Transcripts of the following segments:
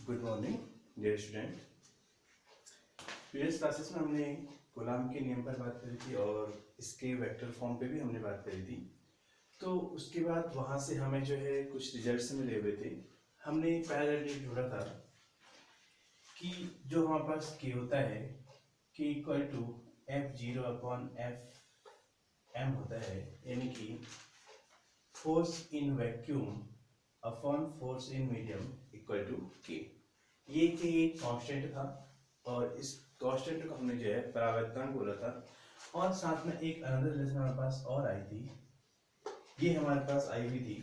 Good morning dear student. Previous classes में हमने Coulomb के नियम पर बात करी थी और इसके वेक्टर फॉर्म पे भी हमने बात करी थी। तो उसके बाद वहाँ से हमें जो है कुछ रिजल्ट्स मिले हुए थे। हमने पहला रिजल्ट ढूंढा था कि जो हमारे पास के होता है के equal to F0 upon Fm होता है, यानी कि force in vacuum upon force in medium equal to K. ये के एक कांस्टेंट था और इस कांस्टेंट को हमने जो है परावर्तनांक बोला था। और साथ में एक अनदर रिलेशन हमारे पास और आई थी, ये हमारे पास आई हुई थी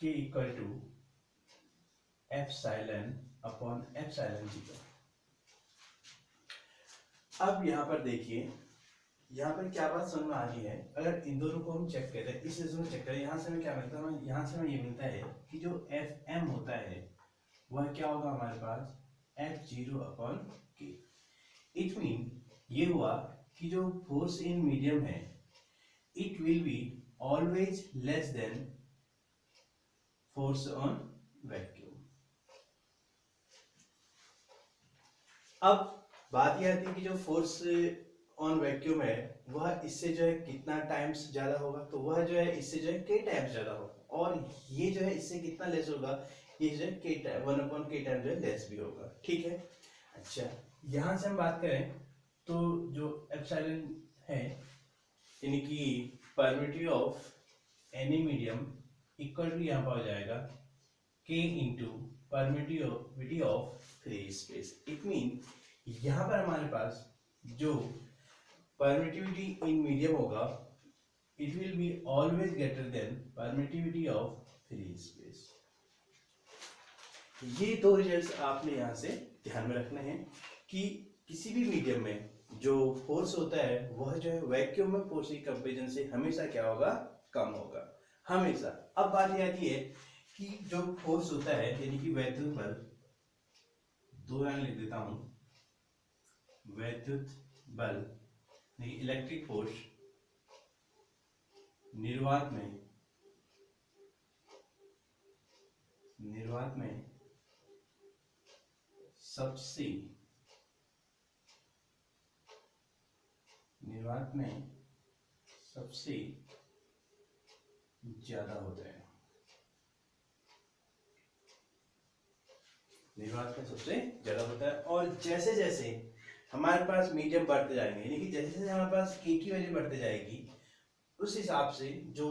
K equal to epsilon upon epsilon zero. अब यहाँ पर देखिए, यहाँ पर क्या बात समझ में आ रही है। अगर इन दोनों को हम चेक करें, इस रिलेशन को चेक करें, यहाँ से हमें क्या मिलता है, यहाँ से हमें ये मिलता है कि जो एफ एम होता है वह क्या होगा हमारे पास F0 अपॉन के। इट मीन ये हुआ कि जो फोर्स इन मीडियम है it will be always less than force on vacuum. अब बात यह आती है कि जो फोर्स ऑन वैक्यूम है वह इससे जो है कितना टाइम्स ज्यादा होगा, तो वह जो है इससे जो है के टाइम्स ज्यादा होगा, और ये जो है इससे कितना लेस होगा, ये जो है के टाइम 1/k टाइम जो है लेस भी होगा। ठीक है। अच्छा, यहां से हम बात करें तो जो एप्सिलॉन है यानी कि permittivity of any medium equal to यहाँ पर हो जाएगा K into permittivity of free space. It mean यहाँ पर हमारे पास जो परमिटिविटी इन मीडियम होगा it will be always greater than permittivity of free space. ये दो रिजल्ट्स आपने यहाँ से ध्यान में रखने हैं कि किसी भी मीडियम में जो फोर्स होता है वह जो है वैक्यूम में फोर्स की कंपेरिजन से हमेशा क्या होगा, कम होगा हमेशा। अब बात यह आती है कि जो फोर्स होता है यानी कि वैद्युत बल, दो लाइन लिख देता हूं, वैद्युत बल इलेक्ट्रिक फोर्स निर्वात में सबसे ज्यादा होता है, निर्वात में सबसे ज्यादा होता है। और जैसे जैसे हमारे पास मीडियम बढ़ते जाएंगे यानी कि जैसे जैसे हमारे पास के की वैल्यू बढ़ते जाएगी उस हिसाब से जो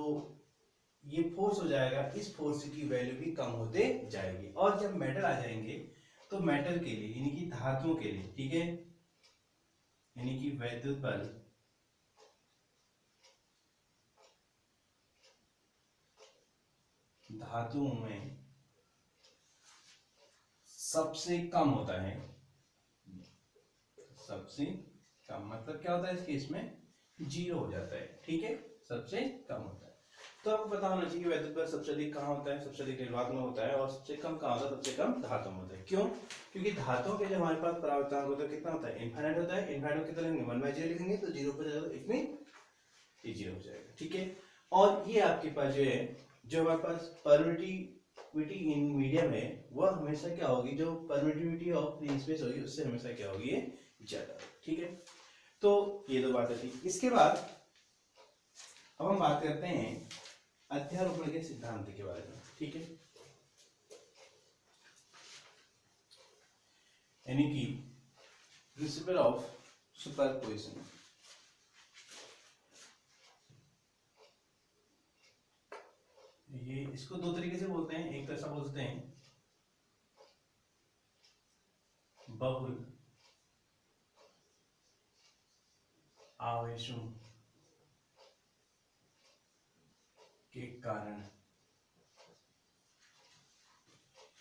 ये फोर्स हो जाएगा इस फोर्स की वैल्यू भी कम होते जाएगी। और जब मेटल आ जाएंगे तो मेटल के लिए यानी कि धातुओं के लिए, ठीक है, यानी कि वैद्युत बल धातुओं में सबसे कम होता है। सबसे कम मतलब क्या होता है इस केस में, जीरो हो जाता है। ठीक है, सबसे कम होता है। तो आपको पता होना चाहिए वैद्युत बल सबसे अधिक कहाँ होता है, सबसे अधिक निर्वात में होता है, और सबसे कम कहाँ होता है, सबसे कम धातु में होता है। क्यों? क्योंकि धातुओं के जो हमारे पास परावर्तनांक होता है कितना होता है, इनफाइनाइट होता है। इनफाइनाइट कितना लिखेंगे, 1/0 लिखेंगे तो 0 पर जाएगा, इसमें ये 0 हो जाएगा। ठीक है। और ये आपके पास जो है जो हमारे पास परमिटिविटी इन मीडियम है वह हमेशा क्या होगी, जो परमिटिविटी ऑफ फ्री स्पेस होगी उससे हमेशा क्या होगी, ये ज्यादा। ठीक है। तो ये दो बातें थी। इसके बाद अब हम बात करते हैं अध्यारोपण के सिद्धांत के बारे में। ठीक है, यानी कि प्रिंसिपल ऑफ सुपरपोजिशन। ये इसको दो तरीके से बोलते हैं, एक तो ऐसा बोलते हैं बहुल आवेशों के कारण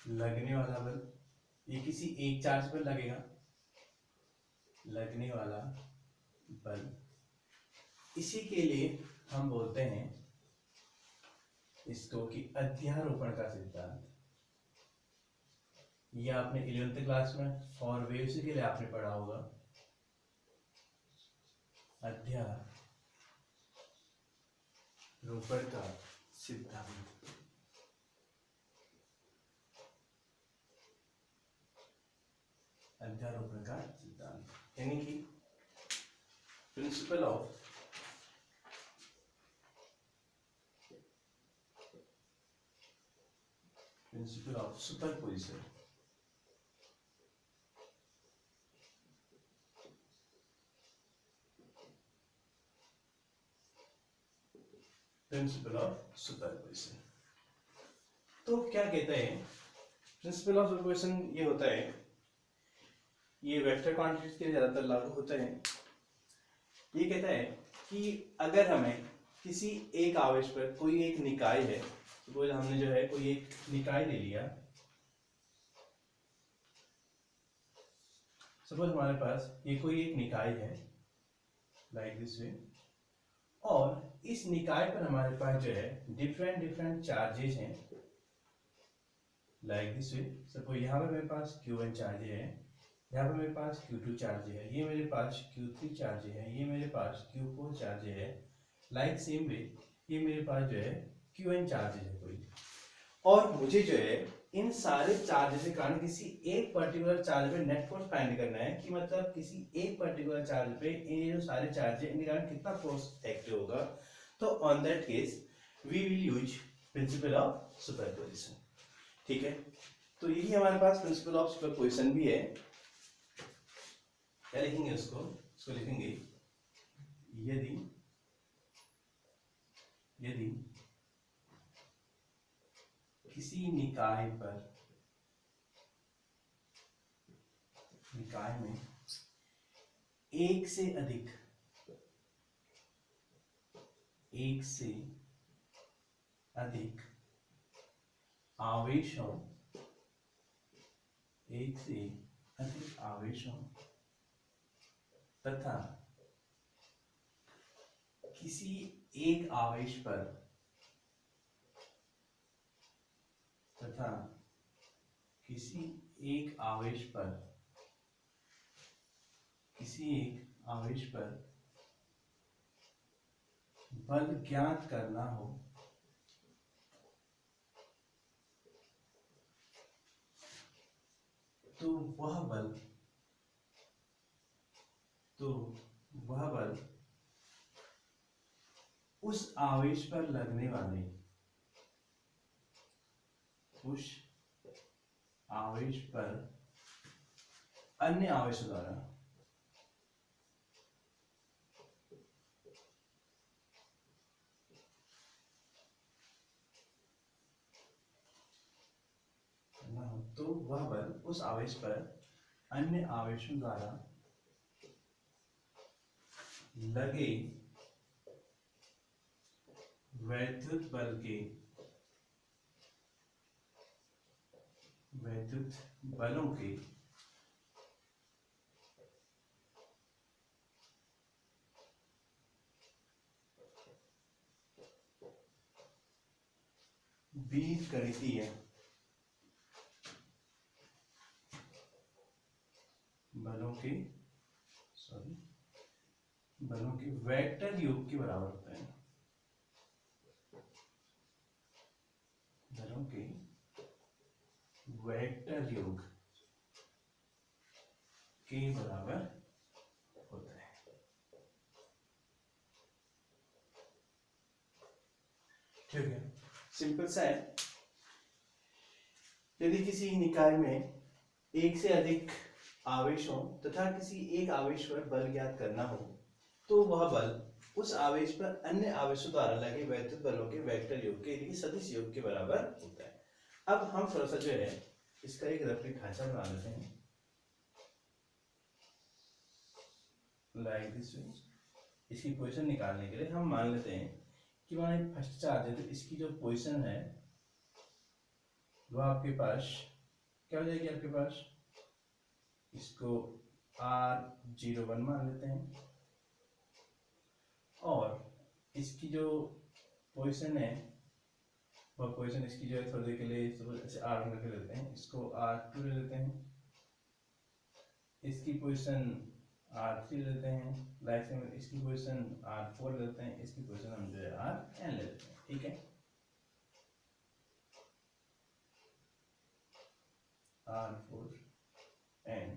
लगने वाला बल, ये किसी एक चार्ज पर लगेगा, लगने वाला बल, इसी के लिए हम बोलते हैं इसको कि अध्यारोपण का सिद्धांत। ये आपने 11th क्लास में फॉर वेव्स के लिए आपने पढ़ा होगा, अध्यारोपण का सिद्धांत। अध्यारोपण का सिद्धांत, यानी कि principal of superposition. Principal of superposition तो क्या कहता है? प्रिंसिपल ऑफ सुपरपोजिशन ये होता है, ये वेक्टर क्वांटिटीज के लिए ज्यादातर लागू होता है। ये कहता है कि अगर हमें किसी एक आवेश पर कोई एक निकाय है, सपोज हमने जो है कोई एक निकाय ले लिया, सपोज हमारे पास ये कोई एक निकाय है लाइक दिस वे, और इस निकाय पर हमारे पास जो है डिफरेंट डिफरेंट चार्जेस हैं लाइक दिस वे। सपोज यहाँ पर मेरे पास Q1 चार्ज है, यहाँ पर मेरे पास Q2 चार्ज है, ये मेरे पास Q3 चार्ज है, ये मेरे पास Q4 चार्ज है, लाइक सेम वे ये मेरे पास जो है Qn चार्ज है कोई। और मुझे जो है इन सारे चार्ज के कारण किसी एक पर्टिकुलर चार्ज पे नेट फोर्स फाइंड करना है, कि मतलब किसी एक पर्टिकुलर चार्ज पे ये जो सारे चार्ज है इनके कारण कितना फोर्स एक्टिव होगा। तो on that case we will use principle of superposition. ठीक है, तो यही हमारे पास प्रिंसिपल ऑफ सुपरपोजिशन भी है। क्या लिखेंगे उसको लिखेंगे यदि किसी निकाय में एक से अधिक आवेश हो, तथा किसी एक आवेश पर बल ज्ञात करना हो, तो वह बल उस आवेश पर लगने वाले अन्य आवेशों द्वारा तो वह बल उस आवेश पर अन्य आवेशों द्वारा लगे वैद्युत बलों के बीजगणितीय बलों के वेक्टर योग के बराबर होता है। बलों के वेक्टर योग के बराबर होता है। ठीक है, सिंपल सा है। यदि किसी निकाय में एक से अधिक आवेश हो तथा किसी एक आवेश पर बल ज्ञात करना हो, तो वह बल उस आवेश पर अन्य आवेशों द्वारा लगे वैद्युत बलों के वेक्टर योग के लिए सदिश योग के बराबर होता है। अब हम थोड़ा सा जो है इसका एक रफली ढांचा बना लेते हैं लाइक दिस वे। इसकी पोजीशन निकालने के लिए हम मान लेते हैं कि हमारे फर्स्ट चार्ज है, तो इसकी जो पोजीशन है वह आपके पास क्या हो जाएगी, आपके पास इसको R01 मान लेते हैं, और इसकी जो पोजीशन है वह पोजीशन इसकी जो है थोड़ी देर के लिए ऐसे R1 करके लेते हैं, इसको R2 ले लेते हैं, इसकी पोजीशन R3 ले लेते हैं, लाइक से इसकी पोजीशन R4 ले लेते हैं, इसकी पोजीशन हम जो है Rn ले लेते हैं। ठीक है, R4 N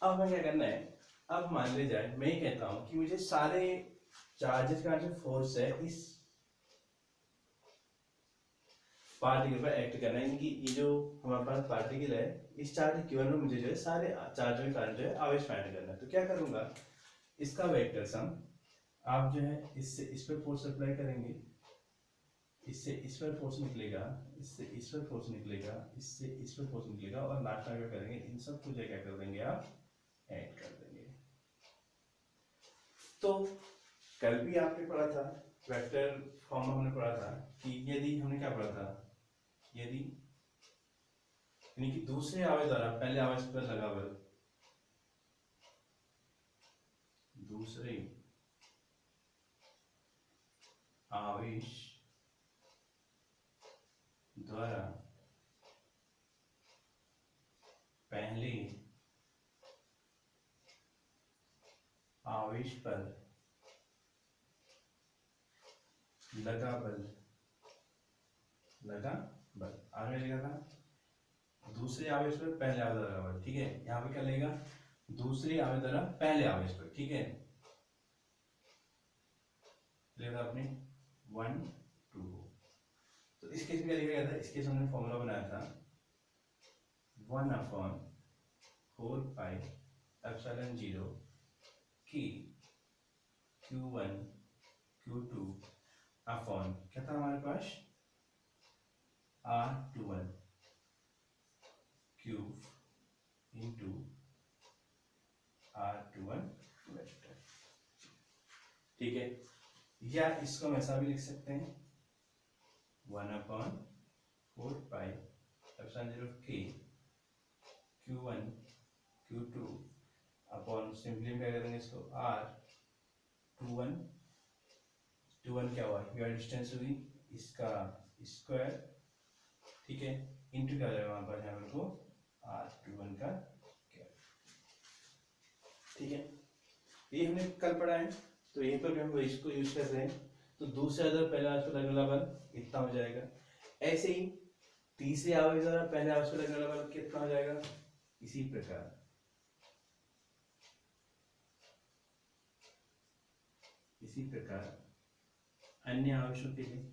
अब हमें क्या करना है, अब मान ले जाए मैं ये कहता हूं कि मुझे सारे चार्जेस का जो फोर्स है इस पार्टिकल पर एक्ट करना है, यानी कि ये जो हमारे पास पार्टिकल है इस चार्ज Q1 में मुझे जो है सारे चार्ज में कारण जो है आवेश फाइंड करना है। तो क्या करूंगा, इसका वेक्टर सम आप जो है इससे इस पर फोर्स अप्लाई करेंगे, इससे इस पर फोर्स निकलेगा, इससे इस पर फोर्स निकलेगा, इससे इस पर फोर्स निकलेगा, और लास्ट में क्या करेंगे, इन सब को जो क्या कर देंगे आप ऐड कर देंगे। तो कल भी आपने पढ़ा था वेक्टर फॉर्म, हमने पढ़ा था कि यदि हमने क्या पढ़ा था, यदि यानी कि दूसरे आवेश द्वारा पहले आवेश पर लगा बल, दूसरे आवेश द्वारा पहले आवेश पर लगा बल, आगे लिखा था दूसरे आवेश पर पहले आवेश द्वारा लगा बल, ठीक है। यहाँ पे क्या लगेगा, दूसरे आवेश द्वारा पहले आवेश पर, ठीक है। लिखा आपने 1 2, तो इस केस में क्या लिखा गया था, इस केस में हमने फॉर्मूला बनाया था 1/4πε0 कि Q1 Q2 अपॉन क्या था हमारे पास R21 cube into R21 vector, ठीक है। या इसको हम ऐसा भी लिख सकते हैं 1/4πε0 k Q1 Q2 upon simply क्या करेंगे इसको R21 क्या हुआ, यह डिस्टेंस हुई इसका स्क्वायर, ठीक है, इंटू क्या हो जाएगा हमारे पास यहाँ को R21 का क्या, ठीक है। ये हमने कल पढ़ा है, तो यहीं पर हम इसको यूज कर रहे हैं। तो दूसरे आवेश पहले आवेश पर लगने वाला बल इतना हो जाएगा, ऐसे ही तीसरे आवेश द्वारा पहले आवेश पर लगने वाला बल कितना हो जाएगा, इसी प्रकार अन्य आवेशों के लिए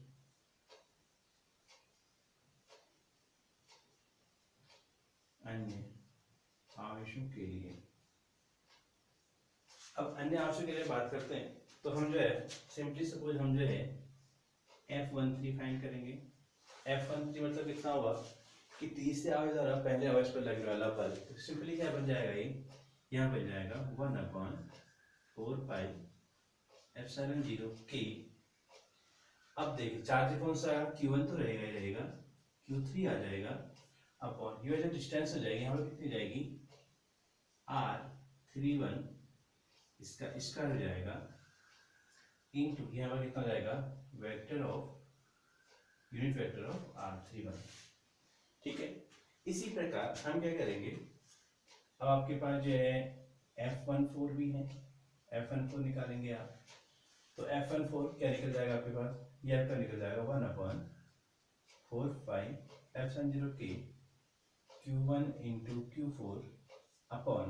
अब अन्य आवेशों के लिए बात करते हैं, तो हम जो है सिंपली सपोज हम जो है F13 फाइंड करेंगे। F13 मतलब कितना होगा कि तीसरे आवेश द्वारा पहले आवेश पर लगने वाला बल, तो सिंपली क्या बन जाएगा, ये यहाँ बन जाएगा 1/4πε0 k। अब देखिए चार्ज कौन सा Q1 तो रहेगा ही रहेगा, Q3 आ जाएगा अपॉन ये जो डिस्टेंस हो जाएगी यहाँ पर कितनी जाएगी R31, इसका स्क्वायर हो जाएगा इनटू यहाँ पर कितना जाएगा vector of unit vector of R31, ठीक है। इसी प्रकार हम क्या करेंगे, अब आपके पास जो है F14 भी है, F14 निकालेंगे आप, तो F14 क्या निकल जाएगा आपके पास, ये आपका निकल जाएगा 1/4πε0 k Q1 into Q4 upon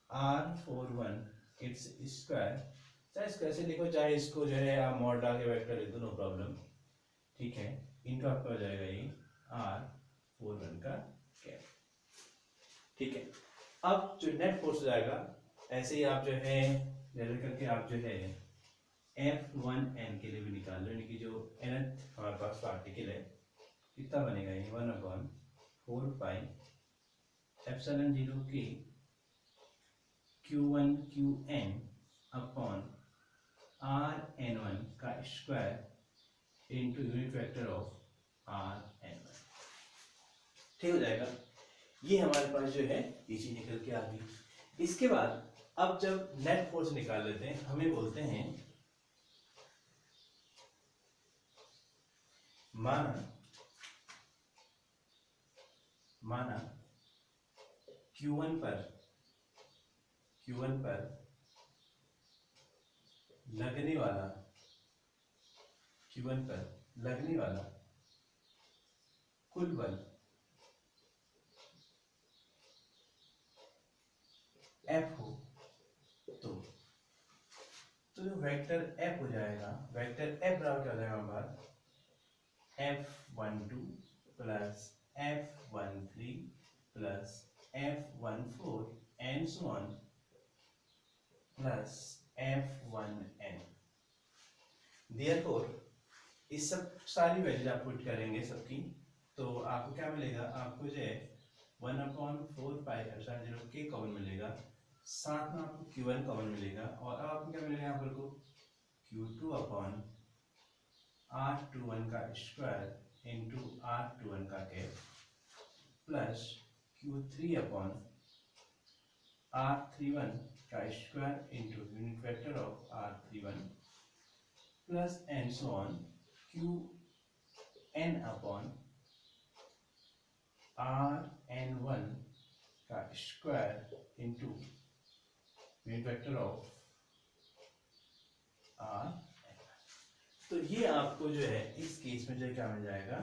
R41 its square, चाहे इसको ऐसे लिखो चाहे इसको जो है आप मॉड डाल के वेक्टर लिख दो, नो प्रॉब्लम, ठीक है। इनका आपका हो जाएगा ये R41 का कैप, ठीक है। अब जो नेट फोर्स हो जाएगा ऐसे ही आप जो है जनरल करके आप जो है F1n के लिए भी निकाल लो, यानी कि जो nth हमारे पास पार्टिकल है कितना बनेगा ये 1/4πε0 k Q1 Qn upon Rn1 का square into unit vector of Rn1, ठीक हो जाएगा। ये हमारे पास जो है ये चीज निकल के आ गई। इसके बाद अब जब नेट फोर्स निकाल लेते हैं हमें बोलते हैं माना Q1 पर लगने वाला कुल बल एफ हो तो जो वेक्टर एफ हो जाएगा, वेक्टर एफ बराबर क्या हो जाएगा हमारा, F12 plus F13 plus F14 and so on plus F1n। Therefore इस सब सारी वैल्यू आप पुट करेंगे सबकी, तो आपको क्या मिलेगा, आपको जो है 1/4 k कॉमन मिलेगा, साथ में आपको Q1 कॉमन मिलेगा, और अब आपको क्या मिलेगा यहाँ पर को Q2 R21 का स्क्वायर इंटू R21 का कैप प्लस Q3 R31 का square into unit vector of R31 plus and so on Qn Rn1 का square into unit vector of R। तो ये आपको जो है इस केस में जो क्या मिल जाएगा,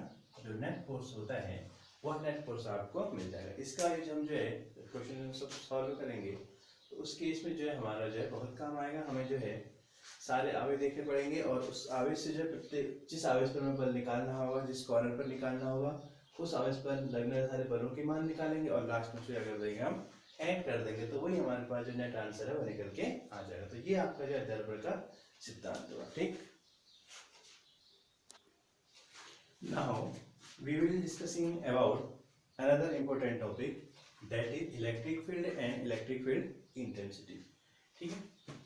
जो नेट फोर्स होता है वह नेट फोर्स आपको मिल जाएगा। इसका यूज हम जो है क्वेश्चन सब सॉल्व करेंगे तो उस केस में जो है हमारा जो है बहुत काम आएगा। हमें जो है सारे आवेश देखने पड़ेंगे और उस आवेश से जो जिस आवेश पर हमें बल निकालना होगा, जिस कॉर्नर पर निकालना होगा, उस आवेश पर लगने वाले सारे बलों के मान निकालेंगे और लास्ट में क्या कर देंगे, हम ऐड कर देंगे, तो वही हमारे पास जो नेट आंसर है वो निकल के आ जाएगा। तो ये आपका जो है दर्पण का सिद्धांत हुआ। ठीक, now we will discussing about another important topic, that is electric field and electric field intensity। ठीक है,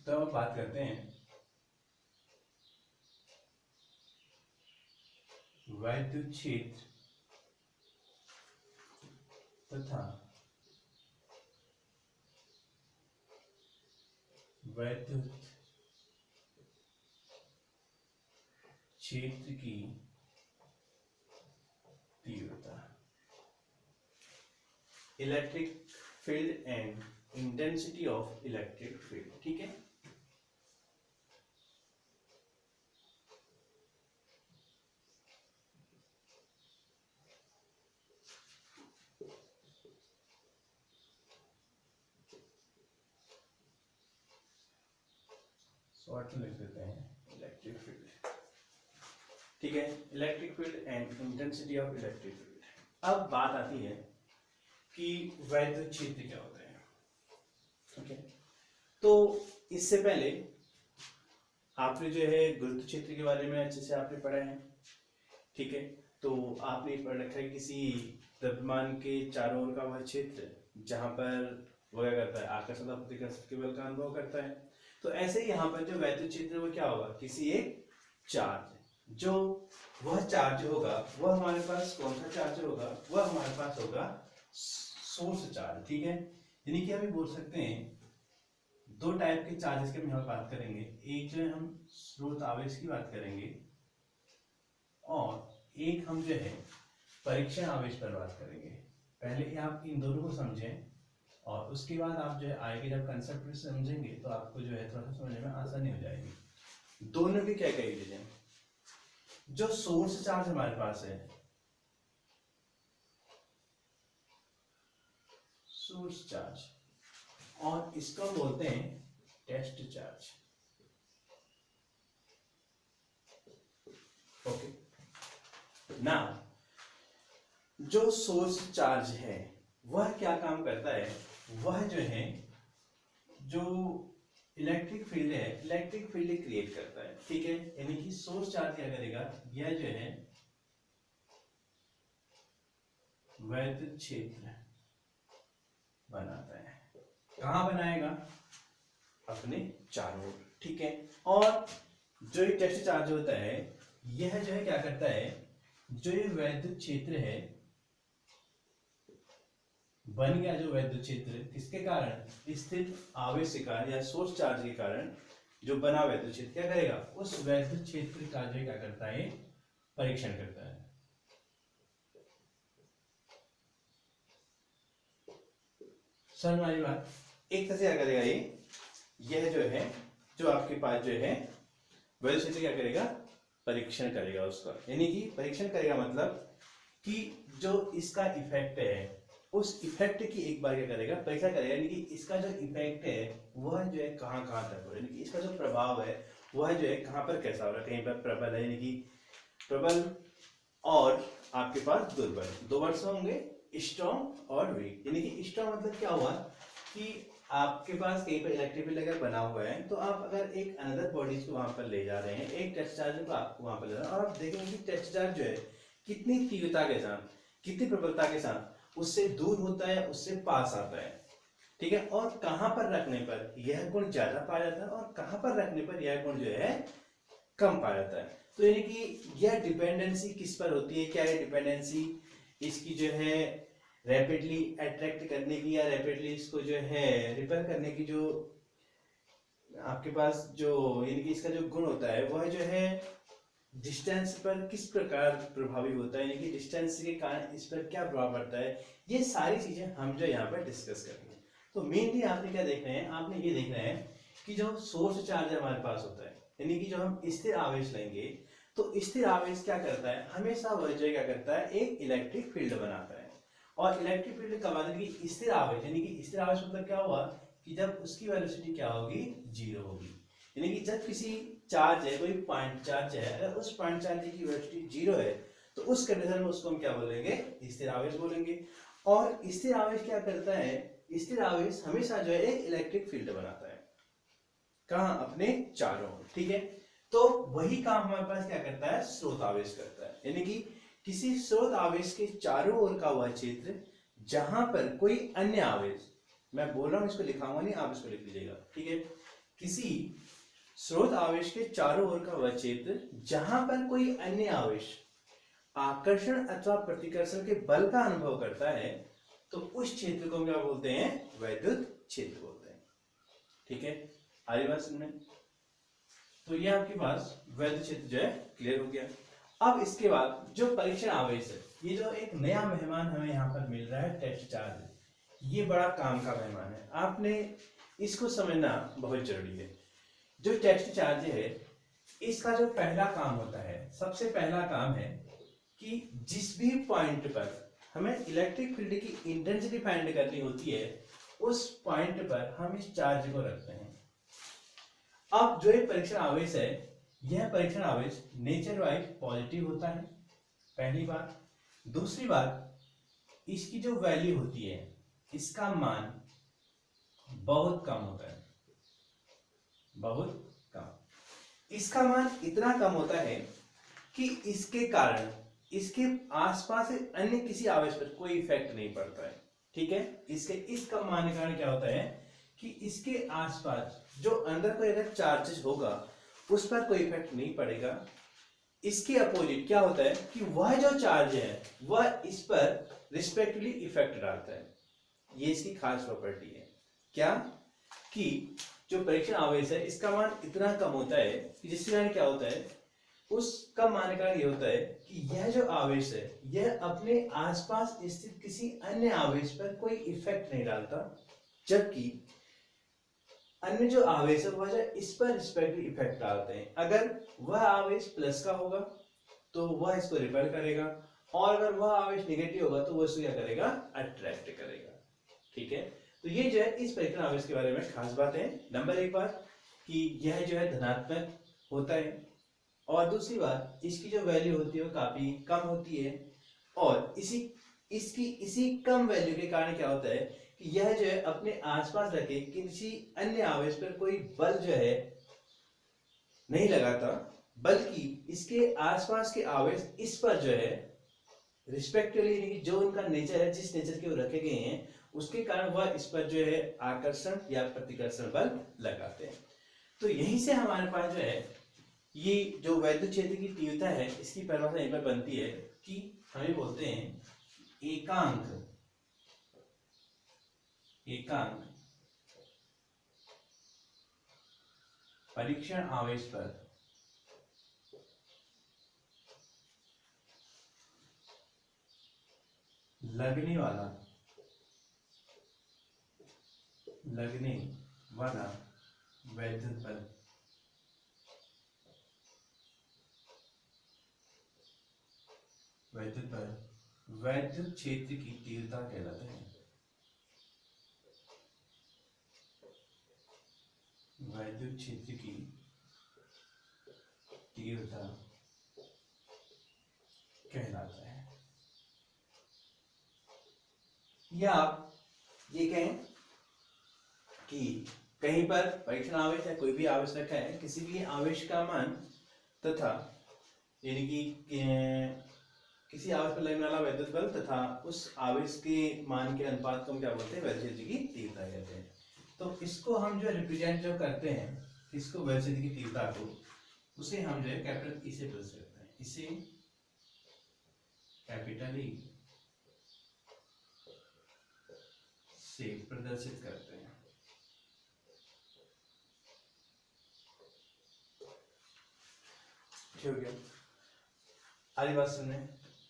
तो अब बात करते हैं वैद्युत क्षेत्र तथा वैद्युत क्षेत्र की तीव्रता, electric field and intensity of electric field. ठीक है, शॉर्ट में लिख देते हैं इलेक्ट्रिक फील्ड। ठीक है, electric field and intensity of electric field. अब बात आती है कि वैद्युत क्षेत्र क्या होता है। ठीक है, तो इससे पहले आपने जो है गुरुत्व क्षेत्र के बारे में अच्छे से आपने पढ़ा है। ठीक है, तो आपने पढ़ रखा है किसी द्रव्यमान के चारों ओर का वह क्षेत्र जहां पर वो क्या करता है, आकर्षण और प्रतिकर्षण के बल का अनुभव करता है। तो ऐसे ही यहाँ पर जो वैद्युत क्षेत्र वो क्या होगा, किसी एक चार्ज, जो वह चार्ज होगा वह हमारे पास कौन सा चार्ज होगा, वह हमारे पास होगा सोर्स चार्ज। ठीक है, यानी कि हम बोल सकते हैं दो टाइप के चार्जेस की हम यहाँ बात करेंगे। एक जो है हम स्रोत आवेश की बात करेंगे और एक हम जो है परीक्षण आवेश पर बात करेंगे। पहले आप इन दोनों को समझें और उसके बाद आप जो है आगे जब कंसेप्ट समझेंगे तो आपको जो है थोड़ा सा समझने में आसानी हो जाएगी। दोनों की क्या क्या यूज है। जो सोर्स चार्ज हमारे पास है, सोर्स चार्ज, और इसको हम बोलते हैं टेस्ट चार्ज। ओके, ना जो सोर्स चार्ज है वह क्या काम करता है, वह जो है जो इलेक्ट्रिक फील्ड है, इलेक्ट्रिक फील्ड क्रिएट करता है। ठीक है, यानी कि सोर्स चार्ज क्या करेगा, यह जो है वैद्युत क्षेत्र बनाता है। कहां बनाएगा, अपने चारों ओर। ठीक है, और जो ये टेस्ट चार्ज होता है यह जो है क्या करता है, जो ये वैद्युत क्षेत्र है बन गया, जो वैद्युत क्षेत्र किसके कारण, स्थित आवेश के कारण या सोर्स चार्ज के कारण जो बना वैद्युत क्षेत्र क्या करेगा, उस वैद्युत क्षेत्र का जो क्या करता है, परीक्षण करता है। समझ वाली बात। एक तरह से क्या करेगा यह जो है, जो आपके पास जो है वैद्युत क्षेत्र क्या करेगा, परीक्षण करेगा उसका। यानी कि परीक्षण करेगा मतलब कि जो इसका इफेक्ट है उस इफेक्ट की एक बार क्या करेगा, परीक्षा करेगा, यानी कि इसका जो इफेक्ट है वह जो है कहाँ कहाँ तक हो रहा है, यानी कि इसका जो प्रभाव है वह जो है कहाँ पर कैसा हो रहा है। कहीं पर प्रबल है, यानी कि प्रबल, और आपके पास दुर्बल, दो वर्ड्स होंगे, स्ट्रॉन्ग और वीक। यानी कि स्ट्रॉन्ग मतलब क्या हुआ कि आपके पास कहीं पर इलेक्ट्रिक फील्ड अगर बना हुआ है तो आप अगर एक अनदर बॉडीज को वहां पर ले जा रहे हैं, एक टच चार्ज को आपको वहां पर ले जा रहे हैं, और आप देखेंगे कि टच चार्ज जो है कितनी तीव्रता के साथ, कितनी प्रबलता के साथ उससे दूर होता है, उससे पास आता है। ठीक है, और कहां पर रखने पर यह गुण ज्यादा पाया जाता है और कहां पर रखने पर यह गुण जो है कम पाया जाता है। तो यानी कि यह डिपेंडेंसी किस पर होती है, क्या है डिपेंडेंसी, इसकी जो है रैपिडली अट्रैक्ट करने की या रैपिडली इसको जो है रिपेल करने की, जो आपके पास जो यानी कि इसका जो गुण होता है वह जो है डिस्टेंस पर किस प्रकार प्रभावी होता है, यानी कि डिस्टेंस के कारण इस पर क्या प्रभाव पड़ता है, ये सारी चीजें हम जो यहाँ पर डिस्कस करेंगे। तो मेनली आपने क्या देख रहे हैं, आपने ये देख रहे हैं कि जो सोर्स चार्ज हमारे पास होता है, यानी कि जो हम स्थिर आवेश लेंगे तो स्थिर आवेश क्या करता है, हमेशा वह जो क्या करता है, एक इलेक्ट्रिक फील्ड बनाता है। और इलेक्ट्रिक फील्ड कब आता है कि स्थिर आवेश, यानी कि स्थिर आवेश मतलब क्या हुआ कि जब उसकी वेलोसिटी क्या होगी, जीरो होगी। यानी कि जब किसी चार्ज है, कोई पॉइंट चार्ज है, अगर उस पॉइंट चार्ज की वेलोसिटी जीरो है तो उस कंडीशन में उसको हम क्या बोलेंगे, स्थिर आवेश बोलेंगे। और स्थिर आवेश क्या करता है, स्थिर आवेश हमेशा जो है एक इलेक्ट्रिक फील्ड बनाता है, कहाँ, अपने चारों ओर। ठीक है, तो वही काम हमारे पास क्या करता है, स्रोत आवेश करता है। यानी कि किसी स्रोत आवेश के चारों ओर का वह क्षेत्र जहां पर कोई अन्य आवेश, मैं बोल रहा हूं इसको लिखाऊंगा नहीं, आप इसको लिख लीजिएगा। ठीक है, किसी स्रोत आवेश के चारों ओर का वह क्षेत्र जहां पर कोई अन्य आवेश आकर्षण अथवा प्रतिकर्षण के बल का अनुभव करता है तो उस क्षेत्र को क्या बोलते हैं, वैद्युत क्षेत्र बोलते हैं। ठीक है, आगे बात सुनने। तो ये आपके पास वैद्युत क्षेत्र जो है क्लियर हो गया। अब इसके बाद जो परीक्षण आवेश है, ये जो एक नया मेहमान हमें यहाँ पर मिल रहा है, टेस्ट चार्ज, ये बड़ा काम का मेहमान है, आपने इसको समझना बहुत जरूरी है। जो टेस्ट चार्ज है इसका जो पहला काम होता है, सबसे पहला काम है कि जिस भी पॉइंट पर हमें इलेक्ट्रिक फील्ड की इंटेंसिटी फाइंड करनी होती है उस पॉइंट पर हम इस चार्ज को रखते हैं। अब जो ये परीक्षण आवेश है, यह परीक्षण आवेश नेचर वाइज पॉजिटिव होता है, पहली बात। दूसरी बात, इसकी जो वैल्यू होती है, इसका मान बहुत कम होता है, बहुत कम। इसका मान इतना कम होता है कि इसके कारण इसके आसपास अन्य किसी आवेश पर कोई इफेक्ट नहीं पड़ता है। ठीक है, इसके इस कम मान के कारण क्या होता है कि इसके आसपास जो अंदर कोई अगर चार्जेस होगा उस पर कोई इफेक्ट नहीं पड़ेगा। इसके अपोजिट क्या होता है कि वह जो चार्ज है वह इस पर रिस्पेक्टिवली इफेक्ट डालता है। ये इसकी खास प्रॉपर्टी है, क्या, कि जो परीक्षण आवेश है इसका मान इतना कम होता है कि जिसके कारण क्या होता है, उस कम मान का ये होता है कि यह जो आवेश है यह अपने आसपास स्थित किसी अन्य आवेश पर कोई इफेक्ट नहीं डालता, जबकि अन्य जो आवेश है वह इस पर रिस्पेक्टिव इफेक्ट डालते हैं। अगर वह आवेश प्लस का होगा तो वह इसको रिपेल करेगा, और अगर वह आवेश नेगेटिव होगा तो वह इसको क्या करेगा, अट्रैक्ट करेगा। ठीक है, तो ये जो है इस परीक्षण आवेश के बारे में खास बात है। नंबर एक बात कि यह जो है धनात्मक होता है, और दूसरी बात इसकी जो वैल्यू होती है वो काफी कम होती है, और इसी कम वैल्यू के कारण क्या होता है कि यह जो है अपने आसपास रखे किसी अन्य आवेश पर कोई बल जो है नहीं लगाता, बल्कि इसके आसपास के आवेश इस पर जो है रिस्पेक्टिवली जो उनका नेचर है, जिस नेचर के वो रखे गए हैं उसके कारण वह इस पर जो है आकर्षण या प्रतिकर्षण बल लगाते हैं। तो यहीं से हमारे पास जो है ये जो वैद्युत क्षेत्र की तीव्रता है इसकी परिभाषा यहीं पर बनती है कि हमें बोलते हैं एकांक परीक्षण आवेश पर लगने वाला वैद्युत बल। वैद्युत क्षेत्र की तीव्रता कहलाता है। वैद्युत क्षेत्र की तीव्रता कहलाता है। या आप ये कहें कि कहीं पर परीक्षण आवेश या कोई भी आवेश रखा है, किसी भी आवेश का मान तथा यानी कि किसी आवेश पर लगने वाला वैद्युत बल तथा उस आवेश के मान के अनुपात को हम क्या बोलते हैं, वैद्युत क्षेत्र की तीव्रता कहते हैं। तो इसको हम जो रिप्रेजेंट जो करते हैं, इसको वैद्युत क्षेत्र की तीव्रता को, उसे हम जो है कैपिटल ई से प्रदर्शित करते हैं। इसे कैपिटल ई से प्रदर्शित करते हैं। ठीक हो गया। आगे बात सुनने,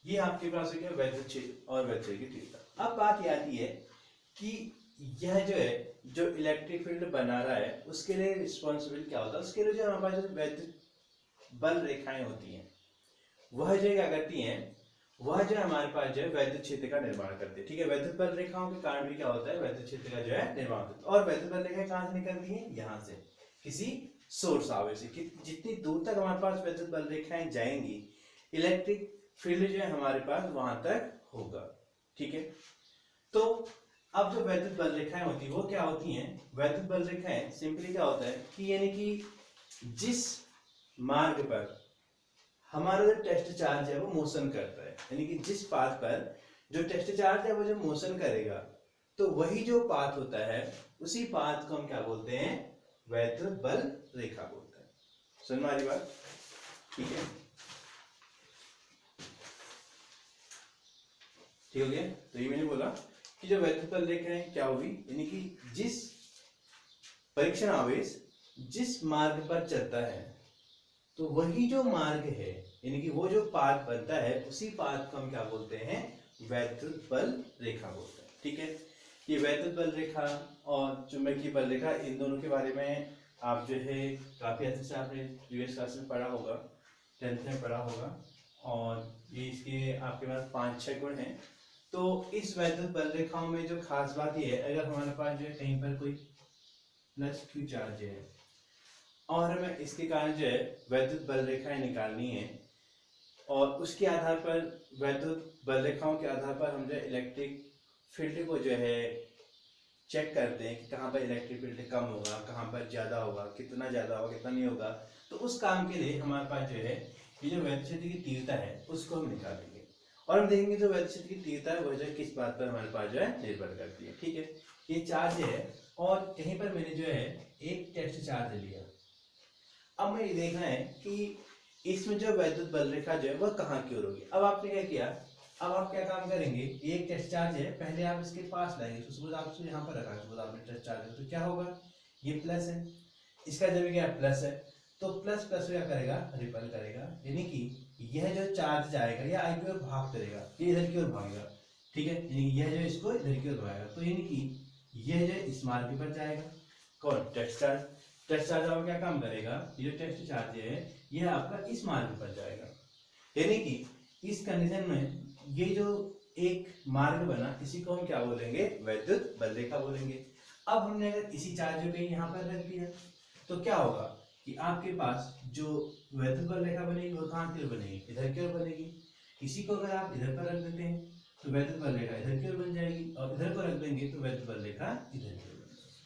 ये आपके पास है क्या, वैद्युत क्षेत्र और वैद्युत क्षेत्र की तीव्रता। अब बात ये आती है कि यह जो है, जो इलेक्ट्रिक फील्ड बना रहा है, उसके लिए रिस्पॉन्सिबल क्या होता है, उसके लिए जो हमारे पास वैद्युत बल रेखाएं होती हैं, वह जो क्या करती हैं, वह जो हमारे पास जो है वैद्युत क्षेत्र का निर्माण करते हैं। ठीक है, वैद्युत बल रेखाओं के कारण भी क्या होता है, वैद्युत क्षेत्र का जो है निर्माण होता है। और वैद्युत बल रेखाएं कहाँ से निकलती हैं, यहाँ से, किसी सोर्स आवेश से। जितनी दूर तक हमारे पास वैद्युत बल रेखाएं जाएंगी, इलेक्ट्रिक फील्ड जो है हमारे पास वहां तक होगा। ठीक है, तो अब जो वैद्युत बल रेखाएं होती है वो क्या होती हैं, वैद्युत बल रेखाएं सिंपली क्या होता है कि यानी कि जिस मार्ग पर हमारा जो टेस्ट चार्ज है वो मोशन करता है, यानी कि जिस पाथ पर जो टेस्ट चार्ज है वो जो मोशन करेगा, तो वही जो पाथ होता है, उसी पाथ को हम क्या बोलते हैं, वैद्युत बल रेखा बोलते हैं। समझ में आ रही बात? ठीक है, ठीक हो गया। तो ये मैंने बोला कि जो वैद्युत बल रेखाएं क्या होगी, यानी कि जिस परीक्षण आवेश जिस मार्ग पर चलता है, तो वही जो मार्ग है, यानी कि वो जो पाथ बनता है, उसी पाथ को हम क्या बोलते हैं, वैद्युत बल रेखा बोलते हैं। ठीक है, ये वैद्युत बल रेखा और चुंबकीय बल रेखा, इन दोनों के बारे में आप जो है काफी अच्छे से आपने प्रीवियस क्लास में पढ़ा होगा, 10th में पढ़ा होगा। और ये इसके आपके पास 5-6 गुण हैं। तो इस वैद्युत बल रेखाओं में जो खास बात ये है, अगर हमारे पास जो है कहीं पर कोई प्लस Q चार्ज है और हमें इसके कारण जो है वैद्युत बल रेखाएं निकालनी है, और उसके आधार पर वैद्युत बल रेखाओं के आधार पर हम जो इलेक्ट्रिक फील्ड को जो है चेक करते हैं कि कहाँ पर इलेक्ट्रिक फील्ड कम होगा, कहाँ पर ज़्यादा होगा, कितना ज़्यादा होगा, कितना नहीं होगा। तो उस काम के लिए हमारे पास जो है ये जो वैद्युत क्षेत्र की तीव्रता है उसको हम निकालेंगे, और हम देखेंगे जो वैद्युत क्षेत्र की तीव्रता है वह जो किस बात पर हमारे पास जो है निर्भर करती है। ठीक है, ये चार्ज है और कहीं पर मैंने जो है एक टेस्ट चार्ज लिया। अब मुझे देखना है कि इसमें जो वैद्युत बल रेखा जो है वह कहाँ की ओर होगी। अब आपने क्या किया, अब आप क्या काम करेंगे, एक टेस्ट चार्ज है, पहले आप इसके पास लाएंगे, तो सपोज आप इसको यहाँ पर रखा, सपोज आपने टेस्ट चार्ज है, तो क्या होगा, ये प्लस है, इसका जब क्या प्लस है, तो प्लस प्लस क्या करेगा, रिपल करेगा, यानी कि यह जो चार्ज जाएगा यह आई की ओर भाग करेगा, ये इधर की ओर भागेगा। ठीक है, यानी यह जो इसको इधर की ओर भागेगा, तो यानी कि यह जो इस मार्ग पर जाएगा, कौन, टेस्ट चार्ज। टेस्ट चार्ज आपका क्या काम करेगा, ये जो टेस्ट चार्ज है यह आपका इस मार्ग पर जाएगा, यानी कि इस कंडीशन में ये जो एक मार्ग बना, इसी को हम क्या बोलेंगे, वैद्युत बल रेखा बोलेंगे। अब हमने अगर इसी चार्ज को यहाँ पर रख दिया, तो क्या होगा कि आपके पास जो वैद्युत बल रेखा बनेगी वो कहाँ की ओर बनेगी, इधर की ओर बनेगी। इसी को अगर आप इधर पर रख देते हैं तो वैद्युत बल रेखा इधर की ओर बन जाएगी, और इधर को रख देंगे तो वैद्युत बल रेखा इधर की ओर बन जाएगी।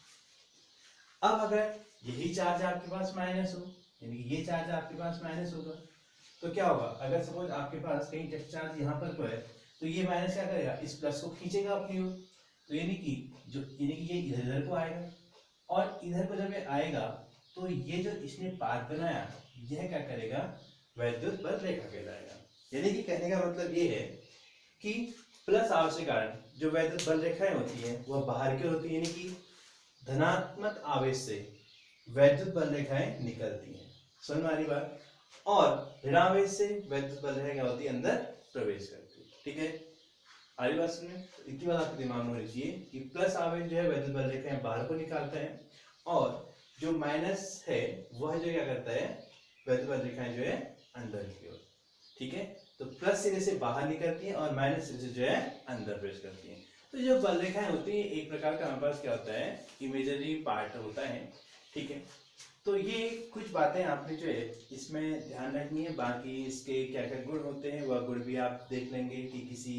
अब अगर यही चार्ज आपके पास माइनस हो, यानी कि ये चार्ज आपके पास माइनस होगा, तो क्या होगा, अगर सपोज आपके पास कहीं टेस्ट चार्ज यहाँ पर तो है, तो ये माइनस क्या करेगा, इस प्लस को खींचेगा अपनी ओर, तो यानी कि ये इधर इधर को आएगा, और इधर को जब ये आएगा तो ये जो इसने पाथ बनाया यह क्या करेगा, वैद्युत बल रेखा कहलाएगा। यानी कि कहने का मतलब ये है कि प्लस आवेश के कारण जो वैद्युत बल रेखाएं होती हैं वह बाहर की ओर होती है, यानी कि धनात्मक आवेश से वैद्युत बल रेखाएं निकलती हैं। समझ में आ रही बात? और ऋणावेश से वैद्युत बल रेखा क्या होती है, अंदर प्रवेश करती है। ठीक है, आगे बात सुनिए, इतनी बात आपके दिमाग में होनी चाहिए कि प्लस आवेश जो है वैद्युत बल रेखाएं बाहर को निकालता है, और जो माइनस है वह जो क्या करता है, वैद्युत बल रेखाएं जो है अंदर की ओर। ठीक है, तो प्लस सिरे से बाहर निकलती हैं और माइनस सिरे से जो है अंदर प्रवेश करती हैं। तो जो बल रेखाएं होती हैं एक प्रकार का हमारे पास क्या होता है, इमेजरी पार्ट होता है, ठीक है। तो ये कुछ बातें आपने जो है इसमें ध्यान रखनी है। बाकी इसके क्या क्या गुण होते हैं वह गुण भी आप देख लेंगे कि किसी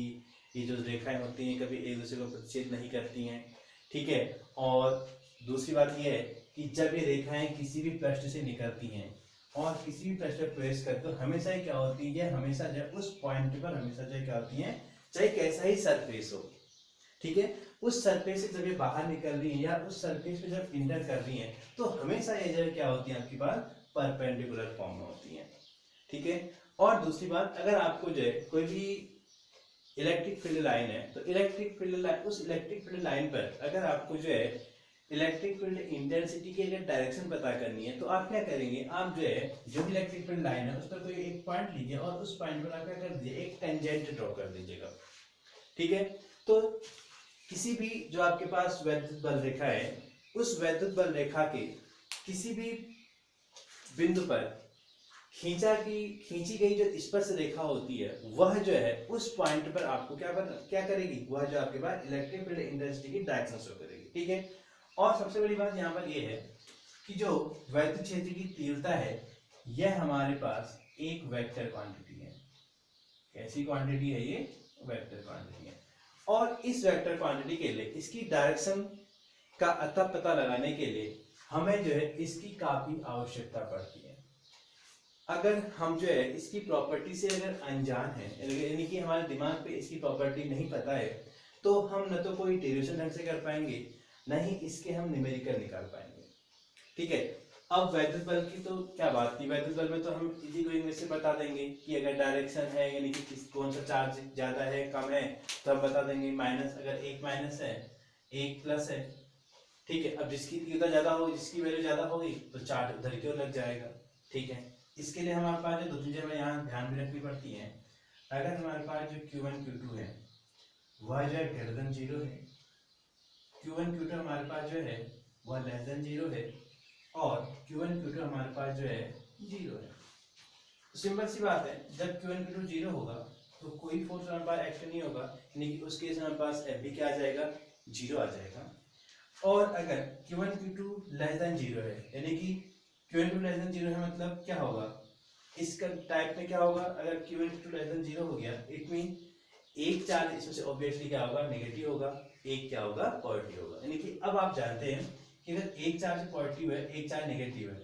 ये जो रेखाएं होती हैं कभी एक दूसरे को प्रतिच्छेद नहीं करती हैं, ठीक है। और दूसरी बात यह है कि जब ये रेखाएं किसी भी पृष्ठ से निकलती हैं और किसी भी पृष्ठ पर प्रवेश करते तो हमेशा ही क्या होती है, हमेशा जो है उस पॉइंट पर हमेशा जो क्या होती है, चाहे कैसा ही सरफेस हो, ठीक है, उस सरफेस से जब ये बाहर निकल रही है या उस सरफेस पे जब इंटर कर रही है तो हमेशा ये जो क्या होती है आपके पास परपेंडिकुलर फॉर्म में होती है, ठीक है। और दूसरी बात, अगर आपको जो है कोई भी इलेक्ट्रिक फील्ड लाइन है तो इलेक्ट्रिक फील्ड लाइन, उस इलेक्ट्रिक फील्ड लाइन पर अगर आपको जो है इलेक्ट्रिक फील्ड इंटेंसिटी की अगर डायरेक्शन पता करनी है तो आप क्या करेंगे, आप जो है जो भी इलेक्ट्रिक फील्ड लाइन है उस पर कोई एक पॉइंट लीजिए और उस पॉइंट पर आप क्या कर दीजिए, एक टेंजेंट ड्रॉ कर दीजिएगा, ठीक है। तो किसी भी जो आपके पास वैद्युत बल रेखा है उस वैद्युत बल रेखा के किसी भी बिंदु पर खींची गई जो स्पर्श रेखा होती है वह जो है उस पॉइंट पर आपको क्या करेगी, वह जो आपके पास इलेक्ट्रिक फील्ड इंटेंसिटी की डायरेक्शन शो करेगी, ठीक है। और सबसे बड़ी बात यहाँ पर यह है कि जो वैद्युत क्षेत्र की तीव्रता है यह हमारे पास एक वेक्टर क्वांटिटी है। कैसी क्वांटिटी है ये, वेक्टर क्वांटिटी है। और इस वेक्टर क्वांटिटी के लिए इसकी डायरेक्शन का अतः पता लगाने के लिए हमें जो है इसकी काफी आवश्यकता पड़ती है। अगर हम जो है इसकी प्रॉपर्टी से अगर अनजान है, यानी कि हमारे दिमाग पे इसकी प्रॉपर्टी नहीं पता है, तो हम न तो कोई डेरिवेशन ढंग से कर पाएंगे न ही इसके हम न्यूमेरिकल निकाल पाएंगे, ठीक है। अब वैद्युत बल की तो क्या बात थी, वैद्युत बल में तो हम इजी गोइंग में से बता देंगे कि अगर डायरेक्शन है यानी कि कौन सा चार्ज ज्यादा है कम है तो हम बता देंगे माइनस, अगर एक माइनस है एक प्लस है, ठीक है। अब जिसकी तीव्रता ज्यादा होगी, जिसकी वैल्यू ज्यादा होगी तो चार्ज उधर की ओर लग जाएगा, ठीक है। इसके लिए हमारे पास जो दो चीजें हमें यहाँ ध्यान में रखनी पड़ती हैं। अगर हमारे पास जो Q1 Q2 है वह जो है ग्रेटर देन 0 है, Q1 Q2 हमारे पास जो है वह लेस देन 0 है और Q1 Q2 हमारे पास जो है 0 है। तो सिंपल सी बात है, जब Q1 Q2 0 होगा तो कोई फोर्स हमारे पास एक्ट नहीं होगा, यानी कि उस केस में हमारे पास F भी क्या आ जाएगा, 0 आ जाएगा। और अगर Q1 Q2 लेस देन 0 है यानी कि Q1 Q2 लेस देन 0 है, मतलब क्या होगा इसका टाइप में क्या होगा, अगर Q1 Q2 लेस देन 0 हो गया इट मीन एक चार्ज इसमें से ऑब्वियसली क्या होगा, नेगेटिव होगा, एक क्या होगा, पॉजिटिव होगा। यानी कि अब आप जानते हैं कि अगर एक चार्ज पॉजिटिव है एक चार्ज नेगेटिव है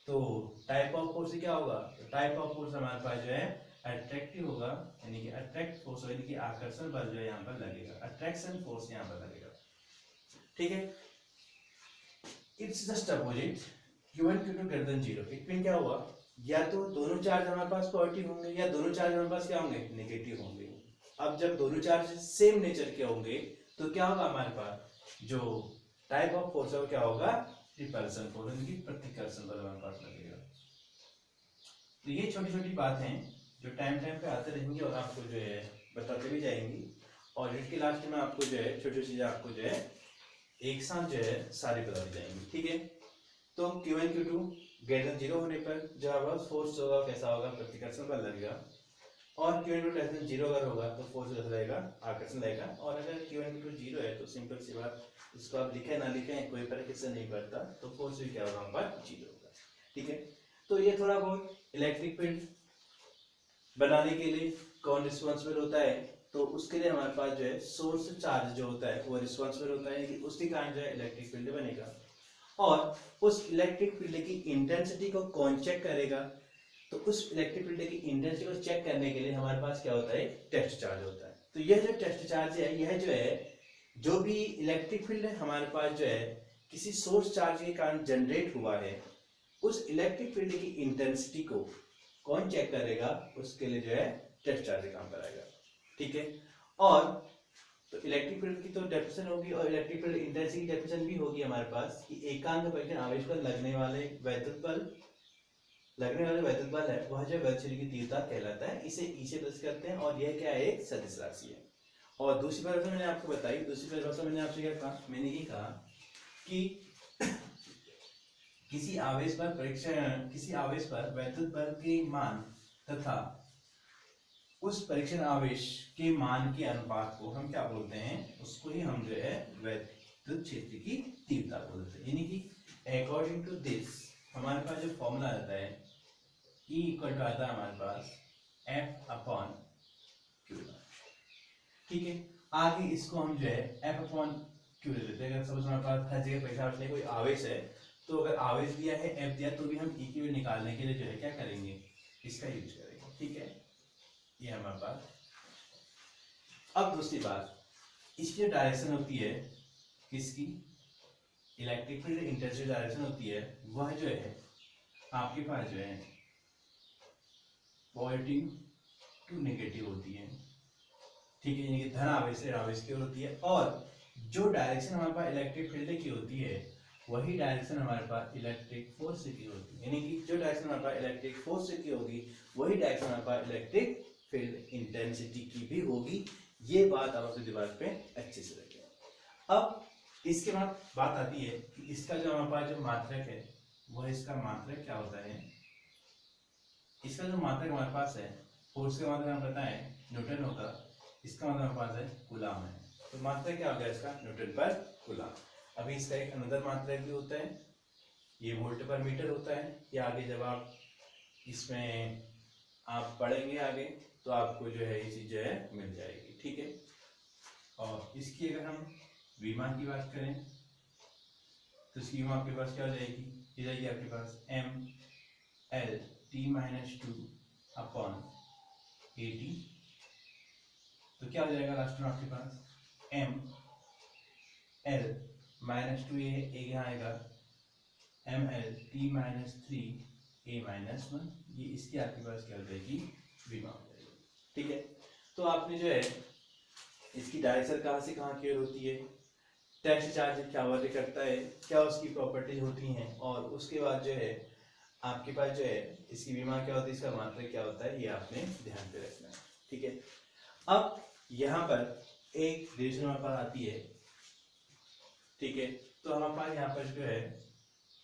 तो टाइप ऑफ फोर्स क्या होगा, तो टाइप ऑफ फोर्स हमारे पास जो है अट्रैक्टिव होगा, यानी कि अट्रैक्ट फोर्स यानी कि आकर्षण बल जो है यहाँ पर लगेगा, अट्रैक्शन फोर्स यहाँ पर लगेगा, ठीक है। It's just opposite, Q1 Q2 greater than 0 it mean क्या हुआ, या तो दोनों चार्ज हमारे पास पॉजिटिव होंगे या दोनों चार्ज हमारे पास क्या होंगे, नेगेटिव होंगे। अब जब दोनों चार्ज सेम नेचर के होंगे तो क्या होगा, हमारे पास जो टाइप ऑफ फोर्स है वो क्या होगा, रिपल्सन फोर्स यानी कि प्रतिकर्षण बल हमारे पास लगेगा। तो ये छोटी छोटी बात हैं जो टाइम टाइम पे आते रहेंगे और आपको जो है बताते भी जाएंगी और इसके लास्ट में आपको जो है छोटी छोटी चीजें आपको जो है एक साथ जो है सारी बता दी जाएंगी, ठीक है। तो Q1 Q2 ग्रेटर देन 0 होने पर जो हमारा फोर्स होगा कैसा होगा, प्रतिकर्षण बल लगेगा। और Q1 Q2 लेस देन 0 अगर होगा तो फोर्स कैसा रहेगा, आकर्षण रहेगा। और अगर Q1 Q2 0 है तो सिंपल सी बात, इसको आप लिखें ना लिखें कोई फर्क इससे नहीं पड़ता, तो फोर्स भी क्या होगा हमारे पास 0 होगा, ठीक है। तो ये थोड़ा बहुत इलेक्ट्रिक फील्ड बनाने के लिए कौन रिस्पॉन्सिबल होता है, तो उसके लिए हमारे पास जो है सोर्स चार्ज जो होता है वो रिस्पॉन्सिबल होता है कि उसके कारण जो है इलेक्ट्रिक फील्ड बनेगा। और उस इलेक्ट्रिक फील्ड की इंटेंसिटी को कौन चेक करेगा, तो उस इलेक्ट्रिक फील्ड की इंटेंसिटी को चेक करने के लिए हमारे पास क्या होता है, टेस्ट चार्ज होता है। तो यह जो टेस्ट चार्ज है यह जो है जो भी इलेक्ट्रिक फील्ड हमारे पास जो है किसी सोर्स चार्ज के कारण जनरेट हुआ है उस इलेक्ट्रिक फील्ड की इंटेंसिटी को कौन चेक करेगा, उसके लिए जो है टेस्ट चार्ज काम कराएगा, ठीक है। और तो इलेक्ट्रिक फील्ड की तो डेफिनेशन होगी और इलेक्ट्रिक फील्ड इंटेंसिटी डेफिनेशन भी होगी हमारे पास कि एकांक परिघ आवेश पर लगने वाले वैद्युत बल है वह जो वैद्युत क्षेत्र की तीव्रता कहलाता है। इसे ई से प्रदर्शित करते हैं और यह क्या है, एक सदिश राशि है। और दूसरी परिभाषा मैंने आपको बताई, दूसरी परिभाषा मैंने आपसे क्या कहा, मैंने ये कहा कि किसी आवेश पर वैद्युत बल के मान तथा उस परीक्षण आवेश के मान के अनुपात को हम क्या बोलते हैं, उसको ही हम जो है विद्युत क्षेत्र की तीव्रता बोलते हैं। यानी कि अकॉर्डिंग टू दिस हमारे पास जो फॉर्मूला आता है E इक्वल टू आता है हमारे पास F अपॉन क्यू। ठीक है, आगे इसको हम जो है F अपॉन क्यू ले लेते हैं। अगर सपोज हमारे पास हर जगह पैसा बचने कोई आवेश है, तो अगर आवेश दिया है F दिया, तो भी हम E की वैल्यू निकालने के लिए जो है क्या करेंगे, इसका यूज करेंगे। ठीक है, ये हमारे पास। अब दूसरी बात, इसकी डायरेक्शन होती है किसकी, इलेक्ट्रिक फील्ड इंटेंसिटी डायरेक्शन होती है, वह जो है आपके पास जो है पॉजिटिव टू नेगेटिव होती है। ठीक है, यानी कि धन आवेश से आवेश की ओर होती है, और जो डायरेक्शन हमारे पास इलेक्ट्रिक फील्ड की होती है वही डायरेक्शन हमारे पास इलेक्ट्रिक फोर्स की होती है। यानी कि जो डायरेक्शन हमारे पास इलेक्ट्रिक फोर्स की होगी वही डायरेक्शन हमारे पास इलेक्ट्रिक फील्ड इंटेंसिटी की भी होगी। ये बात आप अपने दिमाग पे अच्छे से रखें। अब इसके बाद बात आती है कि इसका जो हमारे पास जो मात्रक है, वह इसका मात्रक क्या होता है। इसका जो मात्रक हमारे पास है, फोर्स का मात्रक हमें पता है न्यूटन होगा, इसका मतलब हमारे पास है कूलम है। तो मात्रक क्या हो गया इसका, न्यूटन पर कूलम। अभी इसका एक अनदर मात्रक भी होता है, ये वोल्ट पर मीटर होता है। ये आगे जब आप इसमें आप पढ़ेंगे आगे, तो आपको जो है ये चीज जो है मिल जाएगी। ठीक है, और इसकी अगर हम विमान की बात करें, तो इसकी विमान आपके पास क्या हो जाएगी, ये जाएगी आपके पास M L T minus two upon A T. तो क्या हो जाएगा लास्ट में आपके पास M L minus two A यहाँ आएगा M L T minus three A minus one. ये इसकी आपके पास क्या हो जाएगी, विमा हो जाएगी। ठीक है, तो आपने जो है इसकी डायरेक्शन कहाँ से कहाँ की ओर होती है, टेस्ट चार्ज क्या वर्क करता है, क्या उसकी प्रॉपर्टीज होती हैं, और उसके बाद जो है आपके पास जो है इसकी विमा क्या होती है, इसका मात्रक क्या होता है, ये आपने ध्यान पे रखना है। ठीक है, अब यहाँ पर एक रिलेशन हमारे पास आती है। ठीक है, तो हमारे पास यहाँ पर जो है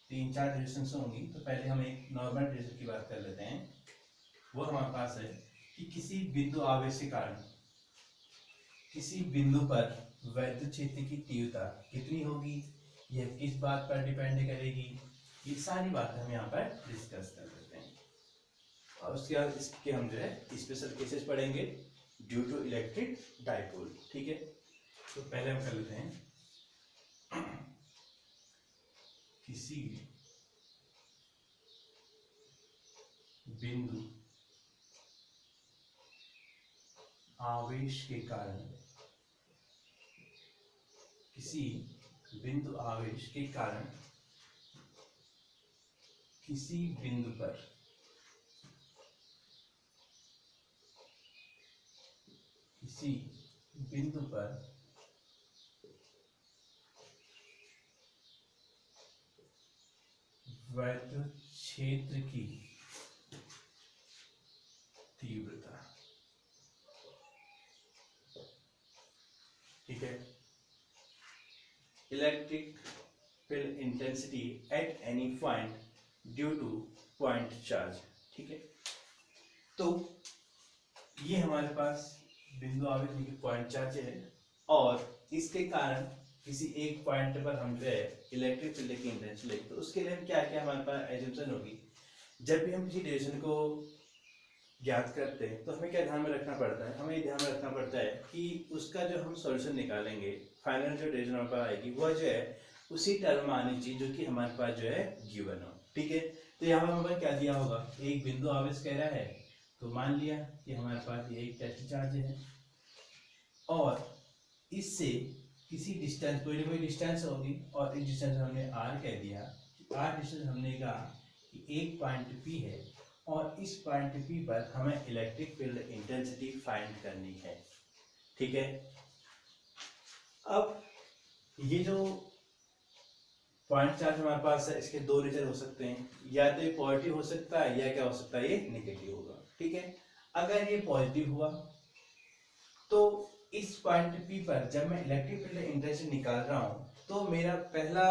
3-4 रिलेशंस होंगी। तो पहले हम एक नॉर्मल रिलेशन की बात कर लेते हैं। वो हमारे पास है कि किसी बिंदु आवेश के कारण किसी बिंदु पर विद्युत क्षेत्र की तीव्रता कितनी होगी, यह किस बात पर डिपेंड करेगी, ये सारी बातें हम यहाँ पर डिस्कस कर लेते हैं। और उसके बाद इसके हम जो है स्पेशल केसेस पढ़ेंगे ड्यू टू इलेक्ट्रिक डाइपोल। ठीक है, तो पहले हम कर लेते हैं किसी बिंदु आवेश के कारण किसी बिंदु आवेश के कारण किसी बिंदु पर विद्युत क्षेत्र की तीव्रता। ठीक है, electric field intensity at any point due two point charge. ठीक है, तो ये हमारे पास बिंदु आवेश पॉइंट चार्ज है, और इसके कारण किसी एक पॉइंट पर हम जो है इलेक्ट्रिक फील्ड की इंटेंसिटी लेते, तो उसके लिए हम क्या क्या हमारे पास एजम्पशन होगी। जब भी हम किसी डिरेक्शन को ज्ञात करते हैं तो हमें क्या ध्यान में रखना पड़ता है, हमें ये ध्यान में रखना पड़ता है कि उसका जो हम सॉल्यूशन निकालेंगे, फाइनल जो डिरेक्शन हमारे पास आएगी वह जो है उसी टर्म में आनी चाहिए जो कि हमारे पास जो है गिवन हो। ठीक है, तो यहाँ पर हमारे क्या दिया होगा, एक बिंदु आवेश कह रहा है, तो मान लिया कि हमारे पास ये एक टेस्ट चार्ज है, और इससे किसी डिस्टेंस कोई ना कोई डिस्टेंस होगी, और इस डिस्टेंस हमने आर कह दिया। आर डिस्टेंस हमने कहा कि एक पॉइंट पी है, और इस पॉइंट पी पर हमें इलेक्ट्रिक फील्ड इंटेंसिटी फाइंड करनी है। ठीक है, अब ये जो पॉइंट चार्ज हमारे पास है, इसके दो रिजल्ट हो सकते हैं, या तो ये पॉजिटिव हो सकता है या क्या हो सकता है, ये नेगेटिव होगा। ठीक है, अगर ये पॉजिटिव हुआ तो इस पॉइंट पी पर जब मैं इलेक्ट्रिक फील्ड इंटेंसिटी निकाल रहा हूं, तो मेरा पहला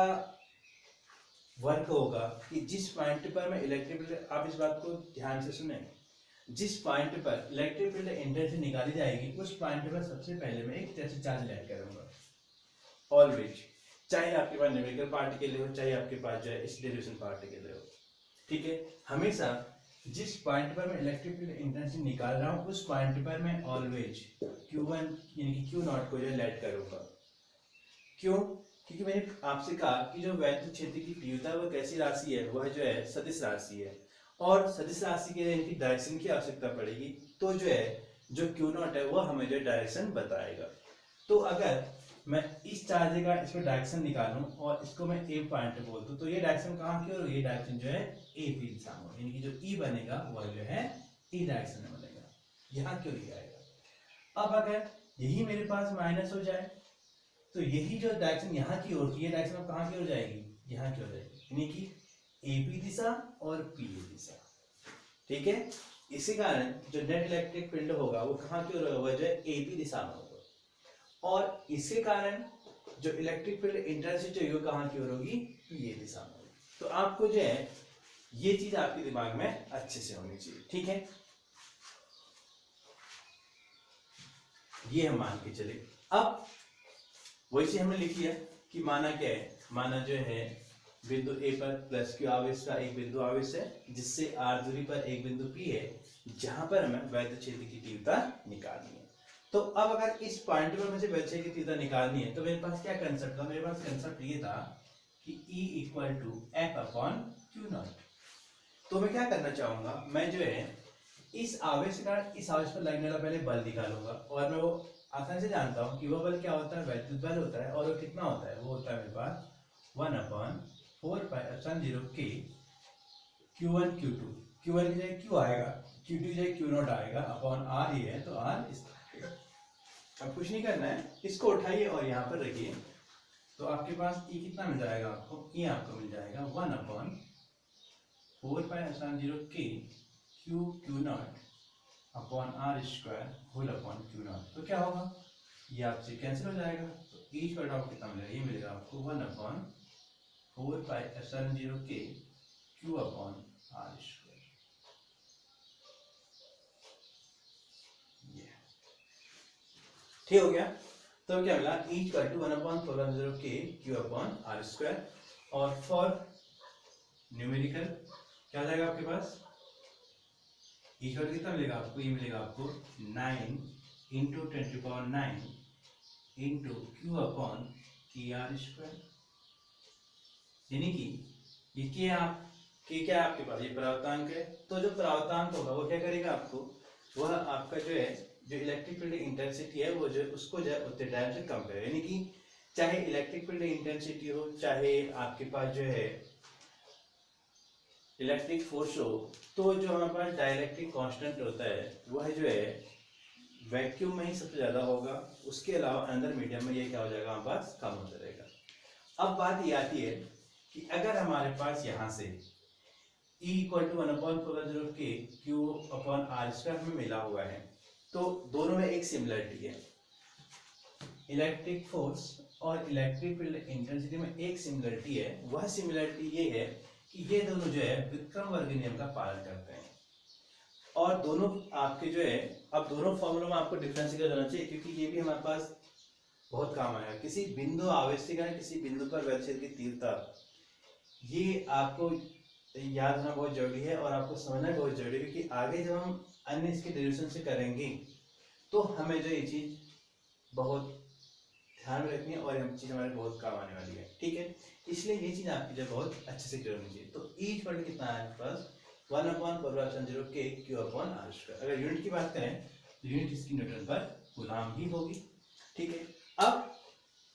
वर्क होगा कि जिस पॉइंट पर मैं इलेक्ट्रिक फील्ड, आप इस बात को ध्यान से सुने, जिस पॉइंट पर इलेक्ट्रिक फील्ड इंटेंसिटी निकाली जाएगी उस पॉइंट पर सबसे पहले मैं एक टेस्ट चार्ज ऐड करूंगा ऑलवेज, चाहे आपके पास न्यूमेरिकल पार्टिकल हो चाहे आपके पास जो है इस डेरिवेशन पार्टिकल हो, ठीक है। हमेशा जिस पॉइंट पर मैं इलेक्ट्रिक फील्ड इंटेंसिटी निकाल रहा हूँ उस पॉइंट पर मैं ऑलवेज Q1 यानी कि Q0 को जो है लेट करूंगा। क्यों? क्योंकि मैंने आपसे कहा कि जो वैद्युत क्षेत्र की तीव्रता वह कैसी राशि है, वह जो है सदिश राशि है और सदिश राशि के लिए इनकी डायरेक्शन की आवश्यकता पड़ेगी। तो जो है जो Q0 है वह हमें जो डायरेक्शन बताएगा। तो अगर मैं इस चार्ज का इस पर डायरेक्शन निकालूं और इसको मैं ए पॉइंट बोल दूं तो ये डायरेक्शन कहाँ की और ये डायरेक्शन जो है ए की दिशा में, यानी कि जो ई बनेगा वह जो है ई डायरेक्शन में बनेगा, यहाँ क्यों लिया आएगा। अब अगर यही मेरे पास माइनस हो जाए तो यही जो डायरेक्शन यहाँ की ओर की, ये डायरेक्शन अब कहाँ की ओर जाएगी, यहाँ की ओर जाएगी, यानी कि एपी दिशा और पीए दिशा, ठीक है। इसी कारण जो नेट इलेक्ट्रिक फील्ड होगा वो कहाँ की ओर होगा, जो है एपी दिशा में होगा। और इसके कारण जो इलेक्ट्रिक फील्ड इंटेंसिटी होगी कहाँ की ओर होगी, पीए दिशा में होगी। तो आपको जो है ये चीज आपके दिमाग में अच्छे से होनी चाहिए, ठीक है। ये हम मान के चले। अब वैसे हमने लिख लिया कि माना क्या है, माना जो है बिंदु ए पर प्लस क्यू आवेश का एक बिंदु आवेश है जिससे आर दूरी पर एक बिंदु पी है जहां पर हमें वैद्युत क्षेत्र की तीव्रता निकालनी है। तो अब अगर इस पॉइंट पर मुझे वैद्युत क्षेत्र की तीव्रता निकालनी है तो मेरे पास क्या कंसेप्ट था, मेरे पास कंसेप्ट ये था कि E equal to F upon Q nought. तो मैं क्या करना चाहूंगा, मैं जो है इस आवेश पर लगने वाला पहले बल निकालूंगा और मैं वो आसानी से जानता हूँ कि वो बल क्या होता है, वैद्युत बल होता है। और वो कितना होता है, वो होता है मेरे पास 1/4πε0 के Q1 Q2, Q1 की जगह Q आएगा, Q2 की जगह Q0 आएगा अपॉन R ही है तो R इस। अब कुछ नहीं करना है, इसको उठाइए और यहाँ पर रखिए तो आपके पास E कितना मिल जाएगा आपको, E आपको मिल जाएगा 1/4πε0 के Q0 upon R square whole upon Q0। तो क्या होगा, ये आपसे कैंसिल हो जाएगा तो E स्क्वायर आपको कितना मिलेगा, ये मिलेगा आपको 1/4πε0 के Q अपॉन R स्क्वायर। ठीक हो गया। तो क्या मिला, E इक्वल टू 1/4πε0 के Q अपॉन R स्क्वायर। और फॉर न्यूमेरिकल क्या हो जाएगा आपके पास, E इक्वल कितना मिलेगा आपको, ये मिलेगा आपको 9 × 10⁹ into Q upon KR square. यानी कि ये क्या आपके पास ये परावर्तांक है, तो जो परावर्तांक होगा वो क्या करेगा आपको, वह आपका जो है जो इलेक्ट्रिक फील्ड इंटेंसिटी है वो जो उसको जो है उतने टाइम से कम करेगा। यानी कि चाहे इलेक्ट्रिक फील्ड इंटेंसिटी हो चाहे आपके पास जो है इलेक्ट्रिक फोर्स हो, तो जो हमारे पास डाइलेक्ट्रिक कांस्टेंट होता है वह जो है वैक्यूम में ही सबसे ज्यादा होगा, उसके अलावा अंदर मीडियम में ये क्या हो जाएगा हमारे पास कम होता रहेगा। अब बात ये आती है कि अगर हमारे पास यहाँ से E इक्वल टू 1/4πε0 के Q अपॉन R स्क्वायर में मिला हुआ है तो दोनों में एक सिमिलरिटी है, इलेक्ट्रिक फोर्स और इलेक्ट्रिक फील्ड इंटेंसिटी में एक सिमिलरिटी है। वह सिमिलरिटी ये है कि ये दोनों जो है विक्रम वर्ग नियम का पालन करते हैं और दोनों आपके जो है, अब दोनों फॉर्मूलों में आपको डिफरेंस करना चाहिए क्योंकि ये भी हमारे पास बहुत काम आएगा। किसी बिंदु आवेश का किसी बिंदु पर वैद्युत क्षेत्र की तीव्रता, ये आपको याद होना बहुत जरूरी है और आपको समझना बहुत जरूरी है क्योंकि आगे जब हम अन्य इसके डेरिवेशन से करेंगे तो हमें जो ये चीज बहुत ध्यान में रखनी है और ये चीज हमारे बहुत काम आने वाली है, ठीक है। इसलिए ये चीज आपकी जो बहुत अच्छे से क्लियर होनी चाहिए। तो E इक्वल कितना है आपके पास 1/4πε0 के Q अपॉन R स्क्वायर। अगर यूनिट की बात करें तो यूनिट इसकी न्यूटन पर कूलम ही होगी, ठीक है। अब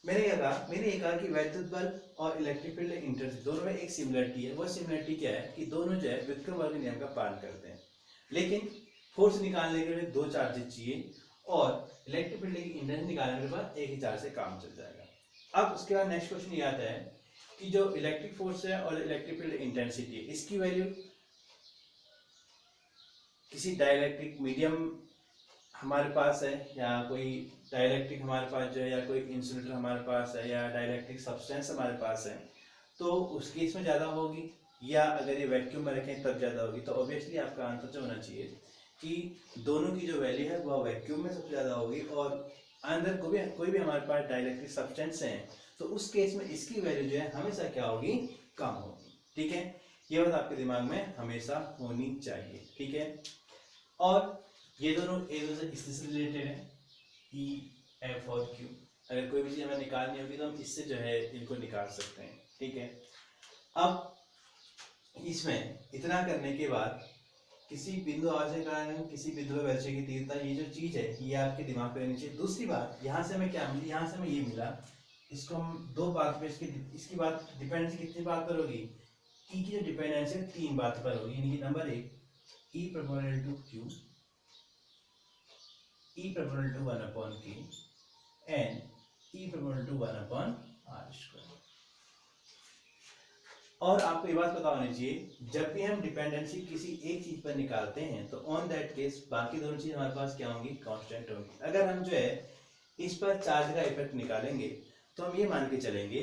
मैंने ये कहा कि वैद्युत बल और इलेक्ट्रिक फील्ड इंटेंसिटी दोनों में एक सिमिलरिटी है। वो सिमिलरिटी क्या है कि दोनों जो है विक्रम वर्ग नियम का पालन करते हैं, लेकिन फोर्स निकालने के लिए दो चार्जेस चाहिए और इलेक्ट्रिक फील्ड की इंटेंसिटी निकालने के बाद एक ही चार्ज से काम चल जाएगा। अब उसके बाद नेक्स्ट क्वेश्चन ये आता है कि जो इलेक्ट्रिक फोर्स है और इलेक्ट्रिक फील्ड इंटेंसिटी है इसकी वैल्यू किसी डाइलेक्ट्रिक मीडियम हमारे पास है या कोई डाइलेक्ट्रिक हमारे पास जो है या कोई इंसुलेटर हमारे पास है या डाइलेक्ट्रिक सब्सटेंस हमारे पास है तो उस केस में ज़्यादा होगी, या अगर ये वैक्यूम में रखें तब ज़्यादा होगी। तो ऑब्वियसली आपका आंसर जो होना चाहिए कि दोनों की जो वैल्यू है वह वैक्यूम में सबसे ज़्यादा होगी और अंदर कोई भी हमारे पास डाइलेक्ट्रिक सब्सटेंस है तो उस केस में इसकी वैल्यू जो है हमेशा क्या होगी, कम होगी। ठीक है, ये बात आपके दिमाग में हमेशा होनी चाहिए। ठीक है, और ये दोनों एक दूसरे इससे रिलेटेड है, ई एफ और क्यू। अगर कोई भी चीज़ हमें निकालनी होगी तो हम इससे जो है इनको निकाल सकते हैं। ठीक है, अब इसमें इतना करने के बाद किसी बिंदु आर से कारण किसी बिंदु पर वैल्यू की तीव्रता, ये जो चीज है ये आपके दिमाग पे रहनी चाहिए। दूसरी बात, यहाँ से हमें क्या मिली, यहाँ से हमें ये मिला, इसको हम दो बात पे इसकी बात डिपेंडेंसी कितनी बात पर होगी, ई की जो डिपेंडेंसी है 3 बात पर होगी। यानी कि number 1 E proportional to Q, E proportional to 1/k and E proportional to 1/r²। और आपको ये बात पता होनी चाहिए, जब भी हम डिपेंडेंसी किसी एक चीज पर निकालते हैं तो ऑन दैट केस बाकी दोनों चीज हमारे पास क्या होंगी, कांस्टेंट होंगी। अगर हम जो है इस पर चार्ज का इफेक्ट निकालेंगे तो हम ये मान के चलेंगे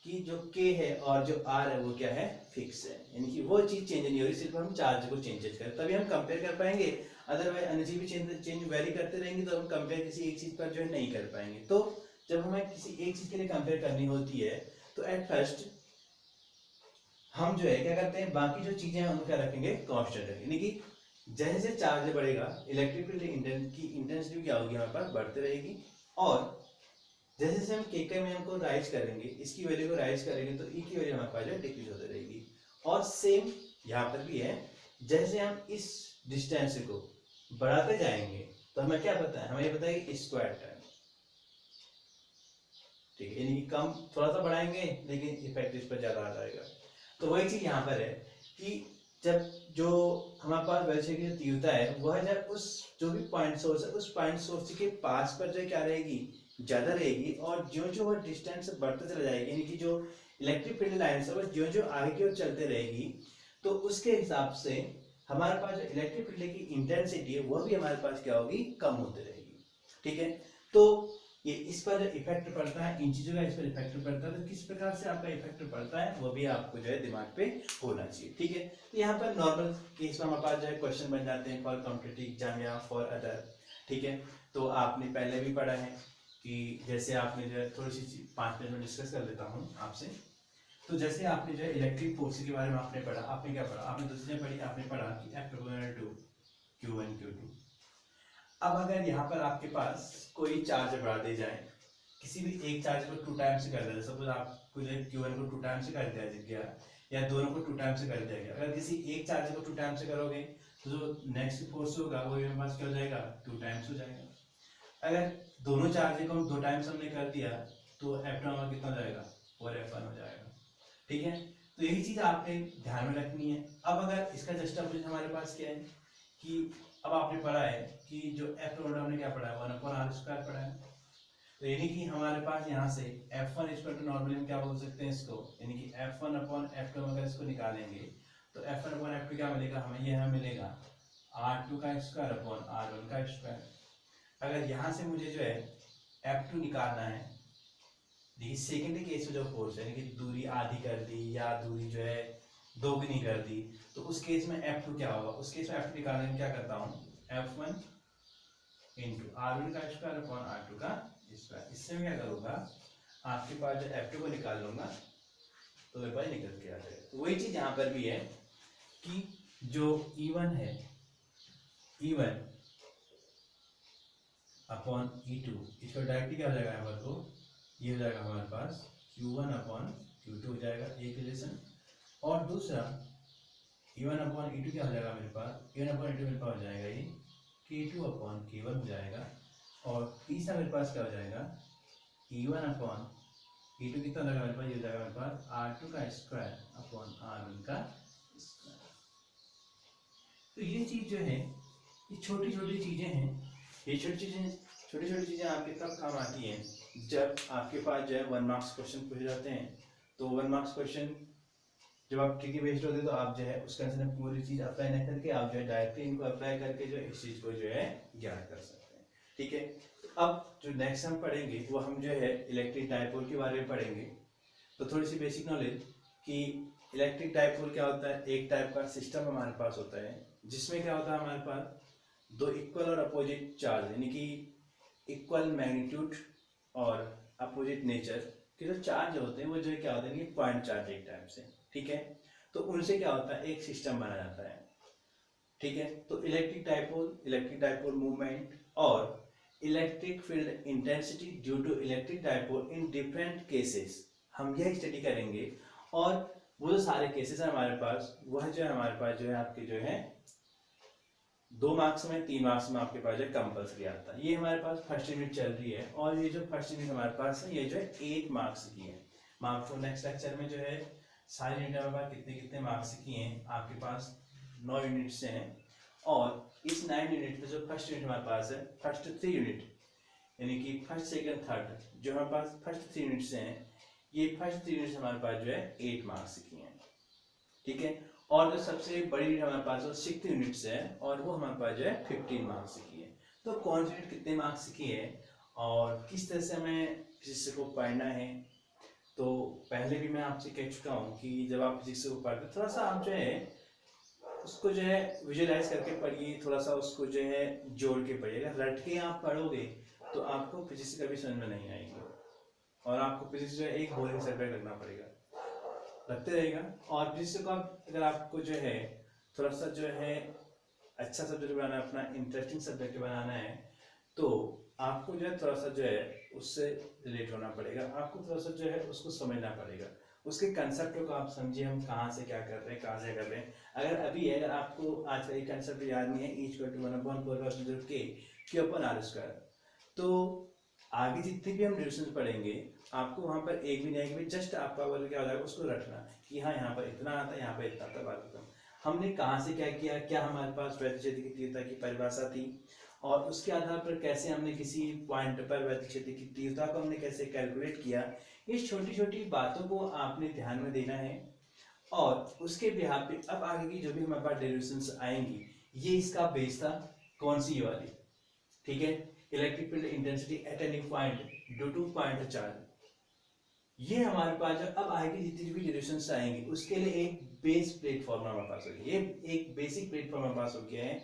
कि जो k है और जो r है वो क्या है, फिक्स है। यानी कि वो चीज चेंज नहीं हो रही, सिर्फ हम चार्ज को चेंजेस करें तभी हम कंपेयर कर पाएंगे। अदरवाइज अन्य चीज भी चेंज वेरी करते रहेंगे तो हम कंपेयर किसी एक चीज पर जो है नहीं कर पाएंगे। तो जब हमें किसी एक चीज के लिए कंपेयर करनी होती है तो एट फर्स्ट हम जो है क्या करते हैं, बाकी जो चीजें हैं उनको क्या रखेंगे, कांस्टेंट रखेंगे। यानी कि जैसे जैसे चार्ज बढ़ेगा इलेक्ट्रिक फील्ड की इंटेंसिटी क्या होगी, हमारे पास बढ़ती रहेगी। और जैसे जैसे हम के में को राइज करेंगे, इसकी वैल्यू को राइज करेंगे तो ई की वैल्यू हमारे पास जो डिक्रीज होती रहेगी। और सेम यहाँ पर भी है, जैसे हम इस डिस्टेंस को बढ़ाते जाएंगे तो हमें क्या पता है, हमें ये पता है कि स्क्वायर टाइम। ठीक है, यानी कि कम थोड़ा सा बढ़ाएंगे लेकिन इफेक्ट इस पर ज्यादा आ जाएगा। तो वही चीज यहाँ पर है कि जब जो हमारे पास वैल्यू की जो तीव्रता है वह जब उस जो भी पॉइंट सोर्स है उस पॉइंट सोर्स के पास पर जो क्या रहेगी, ज्यादा रहेगी। और जो जो वह डिस्टेंस बढ़ते चला जाएगी, यानी कि जो इलेक्ट्रिक फील्ड लाइन है वो जो जो आगे की ओर चलते रहेगी तो उसके हिसाब से हमारे पास जो इलेक्ट्रिक फील्ड की इंटेंसिटी है वह भी हमारे पास क्या होगी, कम होती रहेगी। ठीक है, तो ये इस पर जो इफेक्ट पड़ता है, इन चीजों का इस पर इफेक्ट पड़ता है, तो किस प्रकार से आपका इफेक्ट पड़ता है वो भी आपको जो है दिमाग पे होना चाहिए। ठीक है, तो यहाँ पर नॉर्मल केस में हमारे पास जो है क्वेश्चन बन जाते हैं फॉर कॉम्पिटिटिव एग्जाम या फॉर अदर। ठीक है, तो आपने पहले भी पढ़ा है कि जैसे आपने जो है थोड़ी सी 5 मिनट में डिस्कस कर लेता हूँ आपसे। तो जैसे आपने जो है इलेक्ट्रिक फोर्स के बारे में आपने पढ़ा, आपने क्या पढ़ा, आपने दूसरी चीजें पढ़ी, आपने पढ़ा कि F=Q1 Q2। अब अगर यहाँ पर आपके पास कोई चार्ज बढ़ा दे जाए, किसी भी एक चार्ज को 2 टाइम से कर दिया, सपोज आपको जो Q1 को 2 टाइम से कर दिया गया या दोनों को 2 टाइम से कर दिया गया। अगर किसी एक चार्ज को 2 टाइम से करोगे तो जो नेक्स्ट फोर्स होगा वो मेरे पास क्या हो जाएगा, 2 टाइम्स हो जाएगा। अगर दोनों चार्ज को हम 2 टाइम्स हमने कर दिया तो F2 कितना हो जाएगा, 4F1 हो जाएगा। ठीक है, तो यही चीज आपने ध्यान में रखनी है। अब अगर इसका जस्ट अपोजिट हमारे पास क्या है कि अब आपने पढ़ा है कि जो F2 हमने क्या पढ़ा है, 1/r² पढ़ा है। तो यानी कि हमारे पास यहाँ से F1 नॉर्मली हम क्या बोल सकते हैं इसको, यानी कि F1/F2 अगर इसको निकालेंगे तो F1/F2 क्या मिलेगा हमें, यह मिलेगा r2² अगर यहाँ से मुझे जो है F2 निकालना है, देखिए सेकेंडरी केस में जो फोर्स है, यानी कि दूरी आधी कर दी या दूरी जो है दोगुनी कर दी, तो उस केस में F2 क्या होगा, उस केस में F2 निकालने में क्या करता हूँ, F1 × r1² इससे मैं क्या करूँगा, आपके पास जो F2 को निकाल लूंगा तो मेरे पास निकल के आ जाएगा। तो वही चीज यहाँ पर भी है कि जो E1 है, E1 अपॉन E2, इसको डायरेक्टली क्या हो जाएगा यहाँ पर, तो ये हो जाएगा हमारे पास Q1/Q2 हो जाएगा एक रिलेशन। और दूसरा E1/E2 क्या हो जाएगा मेरे पास, E1/E2 मेरे पास हो जाएगा ये K2/K1 हो जाएगा। और तीसरा मेरे पास क्या हो जाएगा, E1/E2 कितना लगा मेरे पास, ये हो जाएगा मेरे पास r2² तो ये चीज जो है ये छोटी छोटी चीजें हैं। ये छोटी छोटी चीजें आपके कब काम आती हैं, जब आपके पास जो है 1 मार्क्स क्वेश्चन पूछे जाते हैं। तो 1 मार्क्स क्वेश्चन जब आप ट्रिकी बेस्ड होते हैं तो आप जो है उसके अंदर पूरी चीज अप्लाई नहीं करके आप जो है डायरेक्टली इनको अप्लाई करके जो इस चीज को जो है ज्ञात कर सकते हैं। ठीक है, अब जो नेक्स्ट हम पढ़ेंगे वो हम जो है इलेक्ट्रिक डायपोल के बारे में पढ़ेंगे। तो थोड़ी सी बेसिक नॉलेज कि इलेक्ट्रिक डायपोल क्या होता है, एक टाइप का सिस्टम हमारे पास होता है जिसमें क्या होता है, हमारे पास दो इक्वल और अपोजिट चार्ज यानी कि इक्वल मैग्नीट्यूड और अपोजिट नेचर के जो चार्ज होते हैं वो जो है क्या होते हैं, पॉइंट चार्ज एक टाइप से, ठीक है। तो उनसे क्या होता है, एक सिस्टम बना जाता है, ठीक है। तो इलेक्ट्रिक डाइपोल मूवमेंट और electric field intensity due to electric dipole in different cases, हम यह स्टडी करेंगे। और वो जो सारे केसेस हैं हमारे पास, वह जो है हमारे पास जो है आपके जो है 2 मार्क्स में 3 मार्क्स में आपके पास जो है कंपल्सरी आता है। ये हमारे पास फर्स्ट यूनिट चल रही है और ये जो फर्स्ट यूनिट हमारे पास है ये जो है 8 मार्क्स की है। मैं आपको नेक्स्ट लेक्चर में जो है सारे यूनिट हमारे पास कितने कितने मार्क्स की हैं, आपके पास 9 यूनिट से हैं। और इस 9 यूनिट में जो फर्स्ट यूनिट हमारे पास है, फर्स्ट 3 यूनिट यानी कि फर्स्ट सेकंड थर्ड जो हमारे पास फर्स्ट 3 यूनिट से हैं, ये फर्स्ट 3 यूनिट हमारे पास जो है 8 मार्क्स की हैं, ठीक है। और जो सबसे बड़ी यूनिट हमारे पास वो 6 यूनिट से है और वो हमारे पास जो है 15 मार्क्स की है। तो कौन सी यूनिट कितने मार्क्स की है और किस तरह से हमें फिजिक्स को पढ़ना है, तो पहले भी मैं आपसे कह चुका हूँ कि जब आप फिजिक्स को पढ़ते थोड़ा सा आप जो है उसको जो है विजुअलाइज करके पढ़िए, थोड़ा सा उसको जो है जोड़ के पढ़िए। अगर रट के आप पढ़ोगे तो आपको फिजिक्स कभी समझ में नहीं आएगी और आपको फिजिक्स जो है एक बोरिंग सब्जेक्ट लगना पड़ेगा, लगते रहेगा। और फिजिक्स को अगर आपको जो है थोड़ा सा जो है अच्छा सब्जेक्ट बनाना है, अपना इंटरेस्टिंग सब्जेक्ट बनाना है, तो आपको जो है थोड़ा सा जो है उससे रिलेट होना पड़ेगा, आपको थोड़ा सा जो है उसको समझना पड़ेगा, उसके कंसेप्ट को आप समझिए, हम कहाँ से क्या कर रहे हैं, कहाँ से कर रहे हैं। अगर अभी अगर आपको आज का ये कंसेप्ट याद नहीं है, ईच इक्वल टू 1/4 के क्यू अपन आर स्क्वायर, तो आगे जितने भी हम डिविजन पढ़ेंगे आपको वहां पर एक भी नहीं भी जस्ट आपका बोल क्या हो जाएगा उसको रखना कि हाँ यहाँ पर इतना आता है, यहाँ पर इतना आता, बात खत्म। हमने कहाँ से क्या किया, क्या हमारे पास वैध क्षेत्र की तीव्रता की परिभाषा थी और उसके आधार पर कैसे हमने किसी पॉइंट पर वैध क्षेत्र की तीव्रता को हमने कैसे कैलकुलेट किया, इस छोटी छोटी बातों को आपने ध्यान में देना है। और उसके बिहार पे अब आगे की जो भी हमारे पास डेरिवेशंस आएंगी, ये इसका बेस था, कौन सी ये वाली, ठीक है, electric field intensity at any point due two point charge. ये हमारे पास जो अब आगे जितनी भी डेरिवेशंस आएंगी उसके लिए एक बेस प्लेटफॉर्म हमारे पास हो गया, ये एक बेसिक प्लेटफॉर्म हमारे पास हो गया है।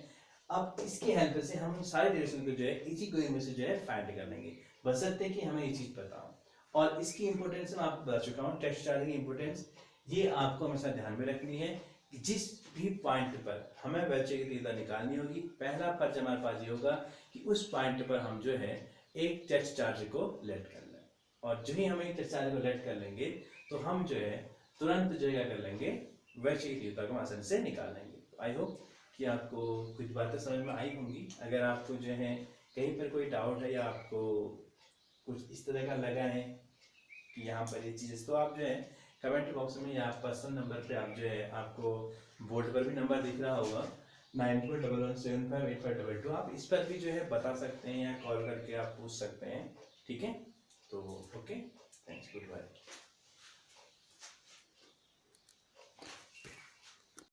अब इसकी हेल्प से हम सारे डेरिवेशन को जो है इसी गोइंग में से जो है फाइंड कर लेंगे, बशर्ते कि हमें ये चीज पता हो। और इसकी इंपोर्टेंस मैं आपको बता चुका हूँ, टेक्स्ट चार्ज की इंपोर्टेंस ये आपको हमेशा ध्यान में रखनी है कि जिस भी पॉइंट पर हमें वैल्यू की तीव्रता निकालनी होगी, पहला फर्ज हमारे पास ये होगा कि उस पॉइंट पर हम जो है एक टेक्स्ट चार्ज को लेट कर लें, और जो ही हम एक टेक्स्ट चार्ज को लेट कर लेंगे तो हम जो है तुरंत जो है क्या कर लेंगे, वैल्यू की तीव्रता को आसानी से निकाल लेंगे। आई होप कि आपको कुछ बातें समझ में आई होंगी। अगर आपको जो है कहीं पर कोई डाउट है या आपको कुछ इस तरह का लगा है कि यहाँ पर ये चीज़, तो आप जो है कमेंट बॉक्स में या पर्सनल नंबर पे आप जो है, आपको बोर्ड पर भी नंबर दिख रहा होगा 9411758522, आप इस पर भी जो है बता सकते हैं या कॉल करके आप पूछ सकते हैं, ठीक है।